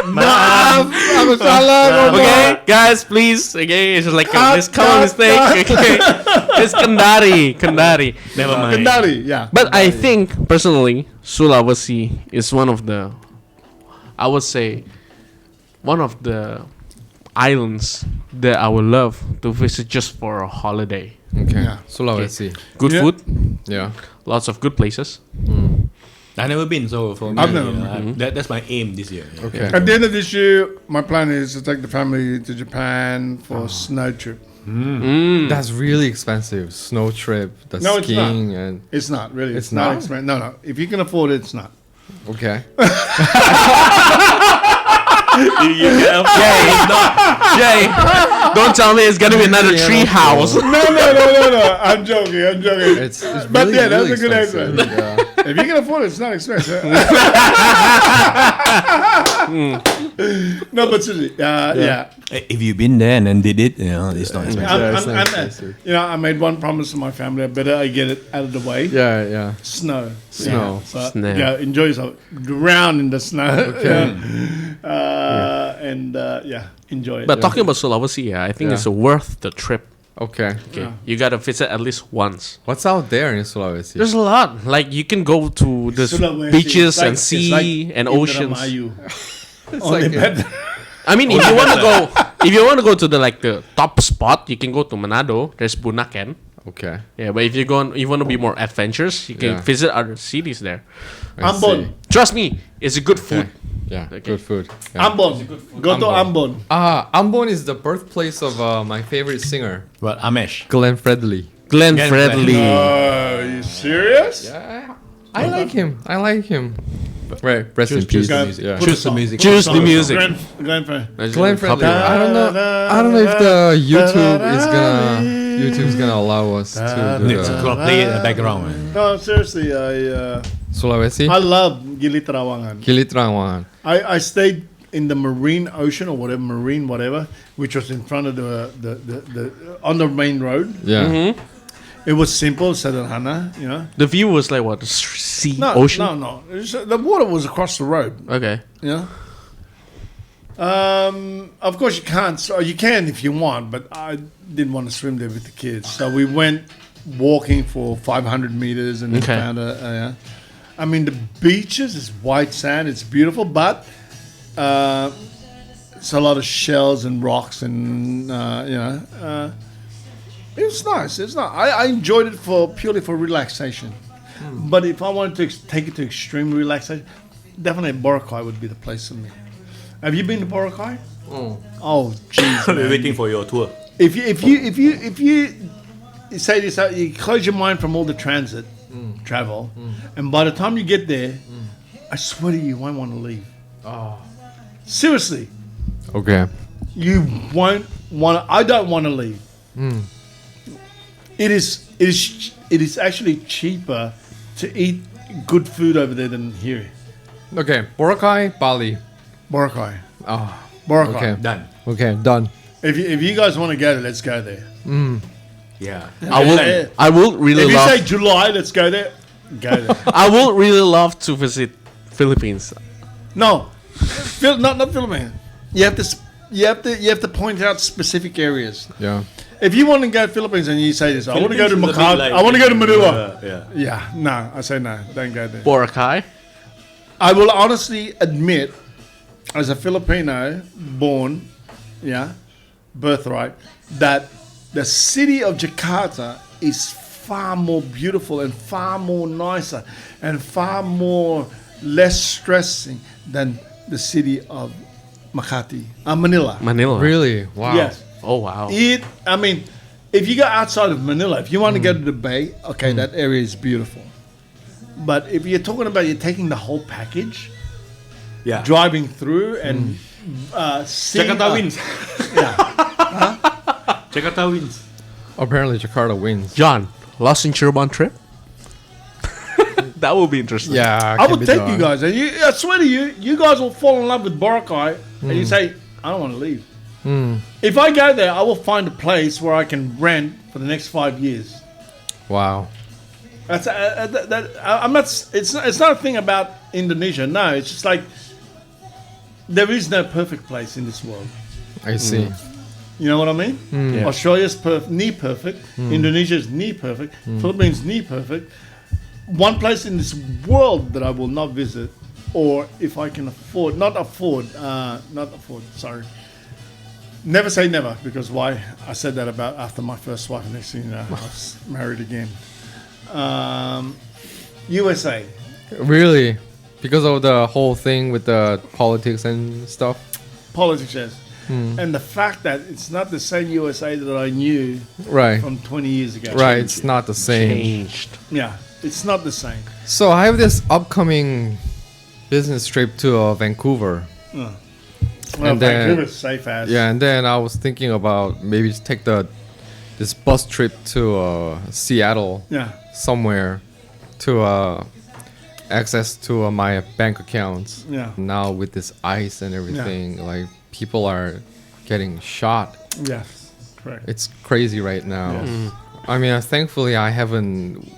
[SPEAKER 2] Maaf, aku salah.
[SPEAKER 3] Okay, guys, please. Okay, it's just like this common mistake. Okay, it's Kendari.
[SPEAKER 5] Never mind.
[SPEAKER 2] Kendari, yeah.
[SPEAKER 3] But I think personally, Sulawesi is one of the, I would say, one of the islands that I would love to visit just for a holiday.
[SPEAKER 1] Okay.
[SPEAKER 2] Yeah.
[SPEAKER 1] Sulawesi.
[SPEAKER 3] Good
[SPEAKER 2] Yeah.
[SPEAKER 3] food,
[SPEAKER 1] Yeah.
[SPEAKER 3] lots of good places.
[SPEAKER 5] I've never been, so for me,
[SPEAKER 2] I've never been.
[SPEAKER 5] that's my aim this year. Yeah.
[SPEAKER 1] Okay.
[SPEAKER 2] At the end of this year, my plan is to take the family to Japan for a snow trip.
[SPEAKER 1] That's really expensive. Snow trip, the
[SPEAKER 2] No, it's not.
[SPEAKER 1] skiing, and
[SPEAKER 2] It's not really.
[SPEAKER 1] It's
[SPEAKER 2] not
[SPEAKER 1] not?
[SPEAKER 2] expensive. No, no. If you can afford it, it's not.
[SPEAKER 1] okay.
[SPEAKER 3] Jay, don't tell me it's gonna be another
[SPEAKER 1] Yeah,
[SPEAKER 3] tree
[SPEAKER 1] no,
[SPEAKER 3] house.
[SPEAKER 2] No. I'm joking.
[SPEAKER 1] It's really,
[SPEAKER 2] But yeah, that's
[SPEAKER 1] really
[SPEAKER 2] a good
[SPEAKER 1] expensive.
[SPEAKER 2] answer.
[SPEAKER 1] Yeah.
[SPEAKER 2] If you can afford it, it's not expensive. No, but seriously, yeah.
[SPEAKER 5] If you've been there and then did it, it's not expensive.
[SPEAKER 1] it's not expensive.
[SPEAKER 2] I made one promise to my family. I better I get it out of the way.
[SPEAKER 1] Yeah.
[SPEAKER 2] Snow.
[SPEAKER 1] Snow.
[SPEAKER 2] Yeah. So,
[SPEAKER 3] Snow.
[SPEAKER 2] yeah, enjoy yourself. Drown in the snow.
[SPEAKER 1] Okay.
[SPEAKER 2] And enjoy it.
[SPEAKER 3] But talking about Sulawesi, I think
[SPEAKER 1] Yeah.
[SPEAKER 3] it's worth the trip.
[SPEAKER 1] Okay.
[SPEAKER 3] Okay,
[SPEAKER 2] Yeah.
[SPEAKER 3] you gotta visit at least once.
[SPEAKER 1] What's out there in Sulawesi?
[SPEAKER 3] There's a lot. Like you can go to the
[SPEAKER 2] Sulawesi,
[SPEAKER 3] beaches
[SPEAKER 2] it's like-
[SPEAKER 3] and
[SPEAKER 2] it's
[SPEAKER 3] sea
[SPEAKER 2] like
[SPEAKER 3] and oceans.
[SPEAKER 2] Indramayu.
[SPEAKER 1] It's
[SPEAKER 2] Only
[SPEAKER 1] like
[SPEAKER 2] better.
[SPEAKER 3] I mean, if you want to go, if you want to go to the top spot, you can go to Manado. There's Bunaken.
[SPEAKER 1] okay.
[SPEAKER 3] Yeah, but if you want to be more adventurous, you can
[SPEAKER 1] Yeah.
[SPEAKER 3] visit other cities there.
[SPEAKER 1] I
[SPEAKER 2] Ambon.
[SPEAKER 1] see.
[SPEAKER 3] Trust me, it's a good food.
[SPEAKER 1] Okay. Yeah.
[SPEAKER 3] Okay.
[SPEAKER 1] Good food. Yeah.
[SPEAKER 2] Ambon. Go to Ambon.
[SPEAKER 1] Ambon is the birthplace of my favorite singer,
[SPEAKER 5] But Amesh.
[SPEAKER 1] Glenn Fredly.
[SPEAKER 3] Glenn
[SPEAKER 5] Glenn
[SPEAKER 3] Fredly.
[SPEAKER 2] Are you serious?
[SPEAKER 1] Yeah. I like him. Right. Rest in
[SPEAKER 2] Choose
[SPEAKER 1] peace.
[SPEAKER 2] the
[SPEAKER 5] music.
[SPEAKER 1] Yeah.
[SPEAKER 5] Choose the music.
[SPEAKER 3] Choose the music.
[SPEAKER 2] Glenn Fredly.
[SPEAKER 1] Glenn Fredly.
[SPEAKER 3] Copyright.
[SPEAKER 1] I don't know if the YouTube's gonna allow us to do
[SPEAKER 5] It's
[SPEAKER 1] that.
[SPEAKER 5] gonna play it in the background. Man.
[SPEAKER 2] No, seriously, I
[SPEAKER 1] Sulawesi.
[SPEAKER 2] love Gili Trawangan.
[SPEAKER 1] Gili Trawangan.
[SPEAKER 2] I stayed in the marine ocean or whatever, which was in front of the on the main road.
[SPEAKER 1] Yeah.
[SPEAKER 2] It was simple, sederhana,
[SPEAKER 3] The view was like what? Sea,
[SPEAKER 2] No,
[SPEAKER 3] ocean.
[SPEAKER 2] no. The water was across the road.
[SPEAKER 3] Okay.
[SPEAKER 2] Of course you can't. So you can if you want, but I didn't want to swim there with the kids. So we went walking for 500 meters and
[SPEAKER 3] Okay.
[SPEAKER 2] found I mean, the beaches is white sand. It's beautiful, but it's a lot of shells and rocks, and it was nice. It's not. I enjoyed it purely for relaxation. But if I wanted to take it to extreme relaxation, definitely Boracay would be the place for me. Have you been to Boracay? Oh, jeez.
[SPEAKER 5] We're
[SPEAKER 2] man.
[SPEAKER 5] waiting for your tour.
[SPEAKER 2] If you say this out, you close your mind from all the transit travel, and by the time you get there, I swear to you won't want to leave. Seriously,
[SPEAKER 1] Okay.
[SPEAKER 2] you won't want. I don't want to leave. It is actually cheaper to eat good food over there than here.
[SPEAKER 1] Okay. Boracay, Bali.
[SPEAKER 2] Boracay.
[SPEAKER 1] Oh.
[SPEAKER 2] Boracay.
[SPEAKER 1] Okay.
[SPEAKER 5] Done.
[SPEAKER 1] Okay. Done.
[SPEAKER 2] If you guys want to go there, let's go there.
[SPEAKER 5] Yeah.
[SPEAKER 3] I will really
[SPEAKER 2] If you
[SPEAKER 3] love.
[SPEAKER 2] say July, let's go there. Go there.
[SPEAKER 3] I will really love to visit Philippines.
[SPEAKER 2] No, not Philippines. You have to point out specific areas.
[SPEAKER 1] Yeah.
[SPEAKER 2] If you want to go to Philippines and you say this, I want to go to
[SPEAKER 5] Philippines is a
[SPEAKER 2] Macau.
[SPEAKER 5] bit like-
[SPEAKER 2] I want to go to Manila.
[SPEAKER 5] Yeah.
[SPEAKER 2] Yeah, no, I say no. Don't go there.
[SPEAKER 3] Boracay.
[SPEAKER 2] I will honestly admit, as a Filipino born, birthright, that the city of Jakarta is far more beautiful and far more nicer and far more less stressing than the city of Manila.
[SPEAKER 3] Manila.
[SPEAKER 1] Really? Wow.
[SPEAKER 2] Yes.
[SPEAKER 3] Oh wow.
[SPEAKER 2] I mean, if you go outside of Manila, if you want to go to the bay, okay, that area is beautiful. But if you're talking about you're taking the whole package,
[SPEAKER 5] Yeah.
[SPEAKER 2] driving through and seeing...
[SPEAKER 5] Jakarta wins.
[SPEAKER 2] Yeah.
[SPEAKER 5] Jakarta wins.
[SPEAKER 1] Apparently, Jakarta wins.
[SPEAKER 3] John, lost in Cirebon trip? That will be interesting.
[SPEAKER 1] Yeah,
[SPEAKER 2] I would take you guys. And I swear to you, you guys will fall in love with Boracay, and you say, I don't want to leave. If I go there, I will find a place where I can rent for the next 5 years.
[SPEAKER 1] Wow.
[SPEAKER 2] That's I'm not. It's not a thing about Indonesia. No, it's just like there is no perfect place in this world.
[SPEAKER 1] I see.
[SPEAKER 2] You know what I mean?
[SPEAKER 3] Yeah.
[SPEAKER 2] Australia's near perfect. Indonesia's near perfect. Philippines near perfect. One place in this world that I will not visit, or if I can afford, sorry. Never say never, because why? I said that about after my first wife. Next thing you know, I was married again. USA.
[SPEAKER 1] Really? Because of the whole thing with the politics and stuff?
[SPEAKER 2] Politics, yes. And the fact that it's not the same USA that I knew
[SPEAKER 1] Right.
[SPEAKER 2] from 20 years ago.
[SPEAKER 1] Right, it's not the same.
[SPEAKER 3] Changed.
[SPEAKER 2] Yeah, it's not the same.
[SPEAKER 1] So I have this upcoming business trip to Vancouver.
[SPEAKER 2] Well,
[SPEAKER 1] And then-
[SPEAKER 2] Vancouver's safe as.
[SPEAKER 1] Yeah, and then I was thinking about maybe just take this bus trip to Seattle
[SPEAKER 2] Yeah.
[SPEAKER 1] somewhere to access to my bank accounts.
[SPEAKER 2] Yeah.
[SPEAKER 1] Now with this ice and everything, like people are getting shot.
[SPEAKER 2] Yes. Correct.
[SPEAKER 1] It's crazy right now.
[SPEAKER 2] Yes.
[SPEAKER 1] I mean, thankfully I haven't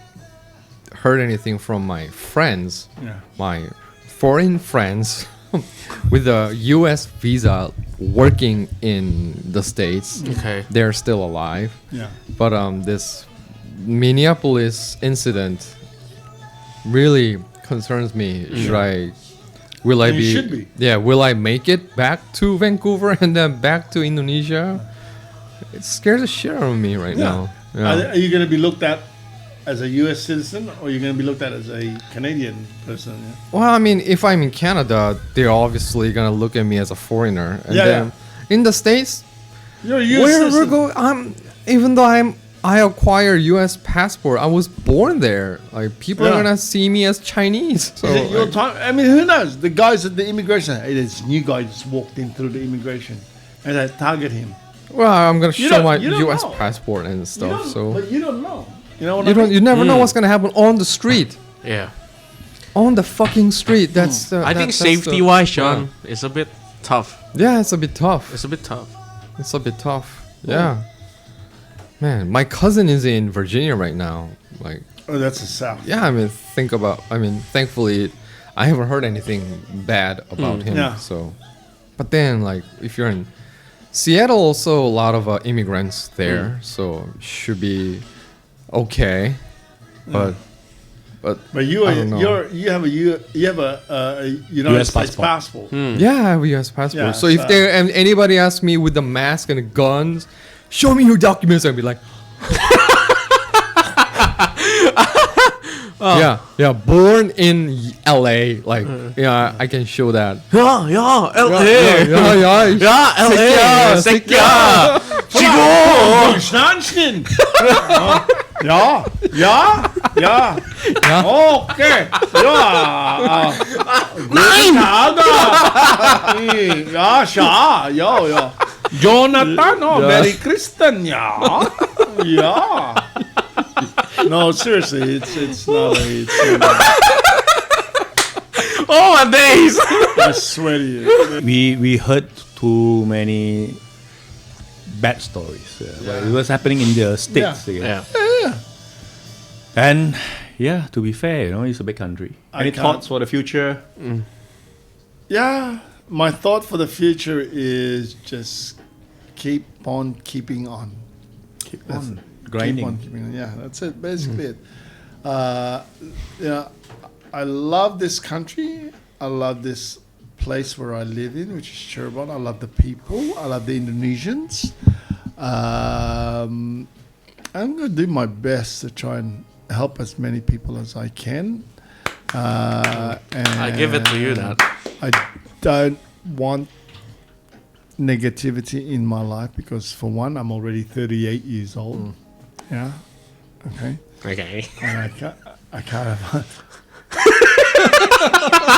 [SPEAKER 1] heard anything from my friends,
[SPEAKER 2] Yeah.
[SPEAKER 1] my foreign friends with a US visa working in the States.
[SPEAKER 3] Okay.
[SPEAKER 1] They're still alive.
[SPEAKER 2] Yeah.
[SPEAKER 1] But this Minneapolis incident really concerns me. Will I
[SPEAKER 2] And it
[SPEAKER 1] be,
[SPEAKER 2] should be.
[SPEAKER 1] Yeah, will I make it back to Vancouver and then back to Indonesia? It scares the shit out of me right now. Yeah.
[SPEAKER 2] Are you going to be looked at as a U.S. citizen, or are you going to be looked at as a Canadian person? Yeah?
[SPEAKER 1] Well, I mean, if I'm in Canada, they're obviously gonna look at me as a foreigner. And
[SPEAKER 2] Yeah,
[SPEAKER 1] then in the States,
[SPEAKER 2] You're a U.S.
[SPEAKER 1] where
[SPEAKER 2] citizen.
[SPEAKER 1] we're going, even though I acquire U.S. passport, I was born there. Like people
[SPEAKER 2] Yeah.
[SPEAKER 1] are gonna see me as Chinese. So
[SPEAKER 2] Is it your
[SPEAKER 1] like,
[SPEAKER 2] time? I mean, who knows? The guys at the immigration, hey, this new guy just walked in through the immigration, and they target him.
[SPEAKER 1] well, I'm gonna
[SPEAKER 2] You
[SPEAKER 1] show
[SPEAKER 2] don't-
[SPEAKER 1] my
[SPEAKER 2] you don't
[SPEAKER 1] U.S.
[SPEAKER 2] know.
[SPEAKER 1] passport and
[SPEAKER 2] You
[SPEAKER 1] stuff.
[SPEAKER 2] don't-
[SPEAKER 1] So
[SPEAKER 2] but you don't know. You know what
[SPEAKER 1] you
[SPEAKER 2] I mean?
[SPEAKER 1] don't, you never know what's gonna happen on the street.
[SPEAKER 3] Yeah.
[SPEAKER 1] On the fucking street. That's.
[SPEAKER 3] I think safety wise, Sean, it's a bit tough.
[SPEAKER 1] Yeah, it's a bit tough.
[SPEAKER 3] It's a bit tough.
[SPEAKER 1] It's a bit tough. Yeah. Man, my cousin is in Virginia right now. Like,
[SPEAKER 2] Oh, that's the South.
[SPEAKER 1] yeah, I mean, thankfully, I haven't heard anything bad about him.
[SPEAKER 2] Yeah.
[SPEAKER 1] So, but then, like, if you're in Seattle, also a lot of immigrants there, so should be okay. But
[SPEAKER 2] But you
[SPEAKER 1] I
[SPEAKER 2] are
[SPEAKER 1] don't know.
[SPEAKER 2] you have a United
[SPEAKER 4] US
[SPEAKER 2] States
[SPEAKER 4] passport.
[SPEAKER 2] passport.
[SPEAKER 1] yeah, I have a U.S. passport.
[SPEAKER 2] Yeah,
[SPEAKER 1] so if
[SPEAKER 2] so-
[SPEAKER 1] there and anybody asks me with the mask and the guns, show me your documents, I'd be like. Yeah, born in LA, like yeah, I can show that.
[SPEAKER 3] Yeah, yeah, LA.
[SPEAKER 1] yeah,
[SPEAKER 3] Yeah, LA. Sekya. Chigo.
[SPEAKER 2] Schnanskin. Ja, ja, ja.
[SPEAKER 1] Ja.
[SPEAKER 2] Okay. Ja.
[SPEAKER 3] Nein.
[SPEAKER 2] Ja, ja, ja, ja. Jonathan, oh, very Christian, ja. Ja. No, seriously, it's not.
[SPEAKER 3] Oh my days.
[SPEAKER 2] I swear to you.
[SPEAKER 5] We heard too many bad stories. But it was happening in the States.
[SPEAKER 2] Yeah.
[SPEAKER 5] again. And yeah, to be fair, it's a big country.
[SPEAKER 2] I
[SPEAKER 5] Any
[SPEAKER 2] can't-
[SPEAKER 5] thoughts for the future?
[SPEAKER 2] Yeah, my thought for the future is just keep on keeping on.
[SPEAKER 5] Keep
[SPEAKER 2] That's
[SPEAKER 5] on
[SPEAKER 2] it.
[SPEAKER 5] grinding.
[SPEAKER 2] Keep on keeping on. Yeah, that's it. Basically it. Yeah, I love this country. I love this place where I live in, which is Cirebon. I love the people. I love the Indonesians. I'm going to do my best to try and help as many people as I can. And
[SPEAKER 3] I give it to you that.
[SPEAKER 2] I don't want negativity in my life because, for one, I'm already 38 years old. Yeah. Okay.
[SPEAKER 3] Okay.
[SPEAKER 2] And I can't have.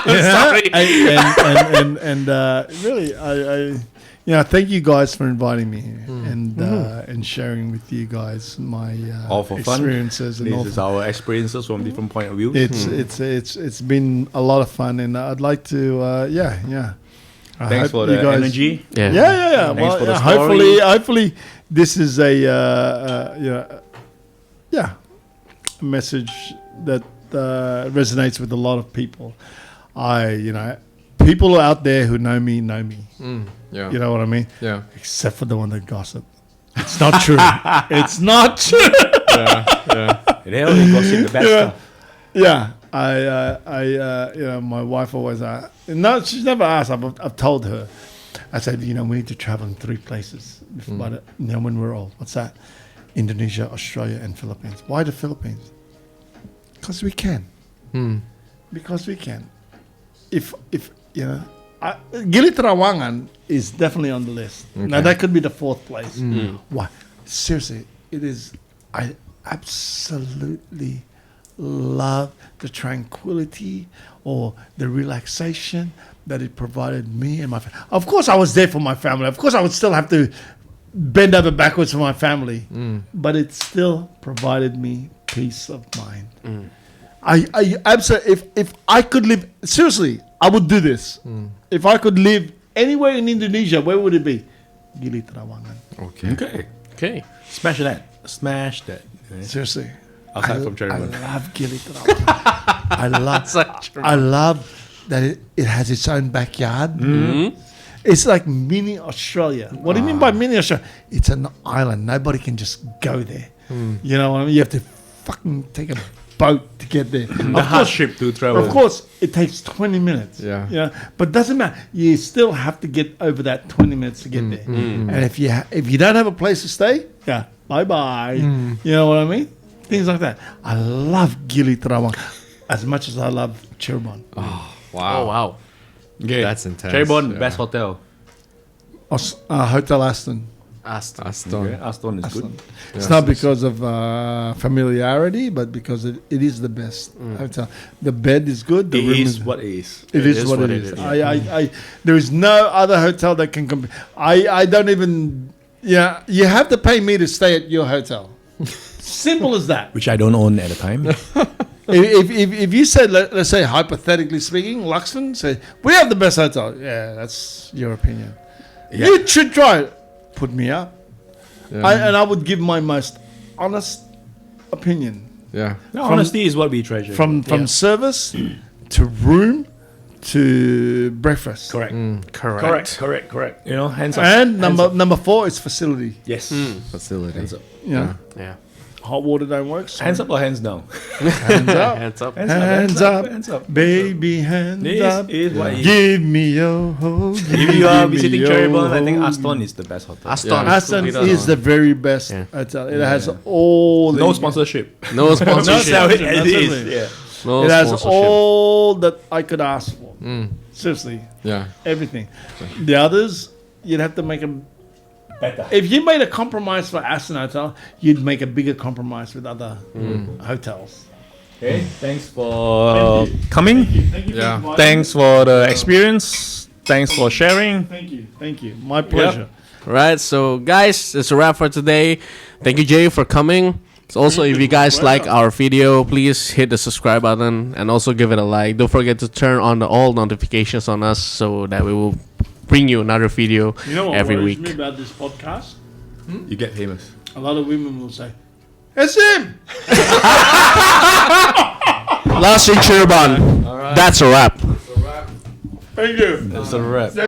[SPEAKER 3] Sorry.
[SPEAKER 2] And really, I Yeah, thank you guys for inviting me here and sharing with you guys my
[SPEAKER 5] All for fun.
[SPEAKER 2] experiences and all.
[SPEAKER 5] This is our experiences from different point of view.
[SPEAKER 2] It's been a lot of fun, and I'd like to I
[SPEAKER 5] Thanks
[SPEAKER 2] hope
[SPEAKER 5] for
[SPEAKER 2] you
[SPEAKER 5] the
[SPEAKER 2] guys-
[SPEAKER 5] energy.
[SPEAKER 3] Yeah.
[SPEAKER 2] Yeah.
[SPEAKER 5] Thanks
[SPEAKER 2] Well,
[SPEAKER 5] for the
[SPEAKER 2] hopefully, this is a message that resonates with a lot of people. People out there who know me.
[SPEAKER 1] Yeah.
[SPEAKER 2] You know what I mean?
[SPEAKER 1] Yeah.
[SPEAKER 2] Except for the one that gossip. It's not true. It's not true.
[SPEAKER 5] They only gossip the bad stuff.
[SPEAKER 2] Yeah. My wife always no, she's never asked. I've told her. I said, we need to travel in 3 places when we're old. What's that? Indonesia, Australia, and Philippines. Why the Philippines? Because we can. Because we can. If Gili Trawangan is definitely on the list. Now that could be the 4th place. Why? Seriously, it is. I absolutely love the tranquility or the relaxation that it provided me and my family. Of course, I was there for my family. Of course, I would still have to bend over backwards for my family, but it still provided me peace of mind. I absolutely, if I could live, seriously, I would do this. If I could live anywhere in Indonesia, where would it be? Gili Trawangan.
[SPEAKER 3] Okay.
[SPEAKER 5] Smash that.
[SPEAKER 2] Seriously.
[SPEAKER 5] Aside from
[SPEAKER 2] I
[SPEAKER 5] Cirebon.
[SPEAKER 2] love Gili Trawangan. I love that it has its own backyard. It's like mini Australia. What do you mean by mini Australia? It's an island. Nobody can just go there. You know what I mean? You have to fucking take a boat to get there.
[SPEAKER 5] The hardship to travel.
[SPEAKER 2] Of course, it takes 20 minutes.
[SPEAKER 1] Yeah.
[SPEAKER 2] But doesn't matter. You still have to get over that 20 minutes to get there. And if you don't have a place to stay, bye-bye. You know what I mean? Things like that. I love Gili Trawangan as much as I love Cirebon.
[SPEAKER 1] Wow.
[SPEAKER 3] Oh wow.
[SPEAKER 5] Okay.
[SPEAKER 1] That's intense.
[SPEAKER 5] Cirebon,
[SPEAKER 1] Yeah.
[SPEAKER 5] best hotel.
[SPEAKER 2] Hotel Aston.
[SPEAKER 1] Aston.
[SPEAKER 5] Okay, Aston is good.
[SPEAKER 2] It's not because of familiarity, but because it is the best hotel. The bed is good. The
[SPEAKER 5] It
[SPEAKER 2] room
[SPEAKER 5] is what it is.
[SPEAKER 2] It is what it is. There is no other hotel that can compare. I don't even. Yeah, you have to pay me to stay at your hotel. Simple as that.
[SPEAKER 5] Which I don't own at the time.
[SPEAKER 2] If you said, let's say hypothetically speaking, Luxton say we have the best hotel. Yeah, that's your opinion.
[SPEAKER 5] Yeah.
[SPEAKER 2] You should try it. Put me up,
[SPEAKER 1] Yeah.
[SPEAKER 2] I would give my most honest opinion.
[SPEAKER 1] Yeah.
[SPEAKER 5] No, honesty is what we treasure.
[SPEAKER 2] From service to room to breakfast.
[SPEAKER 5] Correct.
[SPEAKER 3] Correct.
[SPEAKER 5] You know, hands up.
[SPEAKER 2] And
[SPEAKER 5] Hands up.
[SPEAKER 2] number 4 is facility.
[SPEAKER 5] Yes.
[SPEAKER 1] Facility.
[SPEAKER 5] Hands up.
[SPEAKER 2] Yeah.
[SPEAKER 3] Yeah.
[SPEAKER 2] Hot water don't work. So
[SPEAKER 5] Hands up or hands down?
[SPEAKER 2] Hands up.
[SPEAKER 3] Hands up.
[SPEAKER 2] Hands up.
[SPEAKER 5] Hands up.
[SPEAKER 2] Baby, hands
[SPEAKER 5] This
[SPEAKER 2] up.
[SPEAKER 5] is what it is.
[SPEAKER 2] Give me your hold.
[SPEAKER 5] If you are
[SPEAKER 2] give me
[SPEAKER 5] visiting
[SPEAKER 2] your
[SPEAKER 5] Cirebon, I think
[SPEAKER 2] hold.
[SPEAKER 5] Aston is the best hotel.
[SPEAKER 3] Aston.
[SPEAKER 1] Yeah.
[SPEAKER 2] Aston
[SPEAKER 3] It
[SPEAKER 2] is the very best
[SPEAKER 3] Yeah.
[SPEAKER 2] hotel. It has all
[SPEAKER 5] No
[SPEAKER 2] the-
[SPEAKER 5] sponsorship.
[SPEAKER 3] No sponsorship.
[SPEAKER 5] Sell it as it
[SPEAKER 2] Absolutely.
[SPEAKER 5] is. Yeah.
[SPEAKER 3] No
[SPEAKER 2] It has
[SPEAKER 3] sponsorship.
[SPEAKER 2] all that I could ask for. Seriously,
[SPEAKER 1] Yeah.
[SPEAKER 2] everything. The others, you'd have to make them.
[SPEAKER 5] Better.
[SPEAKER 2] If you made a compromise for Aston Hotel, you'd make a bigger compromise with other hotels.
[SPEAKER 5] Okay. Thanks for coming.
[SPEAKER 2] Thank you.
[SPEAKER 1] Yeah.
[SPEAKER 5] Thanks for the experience. Thank for sharing.
[SPEAKER 2] Thank you. My pleasure.
[SPEAKER 3] Right, so guys, it's a wrap for today. Thank you, Jay, for coming. So also, if you guys like our video, please hit the subscribe button and also give it a like. Don't forget to turn on all notifications on us so that we will bring you another video
[SPEAKER 2] You know what
[SPEAKER 3] every
[SPEAKER 2] worries
[SPEAKER 3] week.
[SPEAKER 2] me about this podcast?
[SPEAKER 5] You get famous.
[SPEAKER 2] A lot of women will say, "It's him."
[SPEAKER 3] Last in Cirebon. That's a wrap.
[SPEAKER 2] Thank you.
[SPEAKER 5] That's a wrap.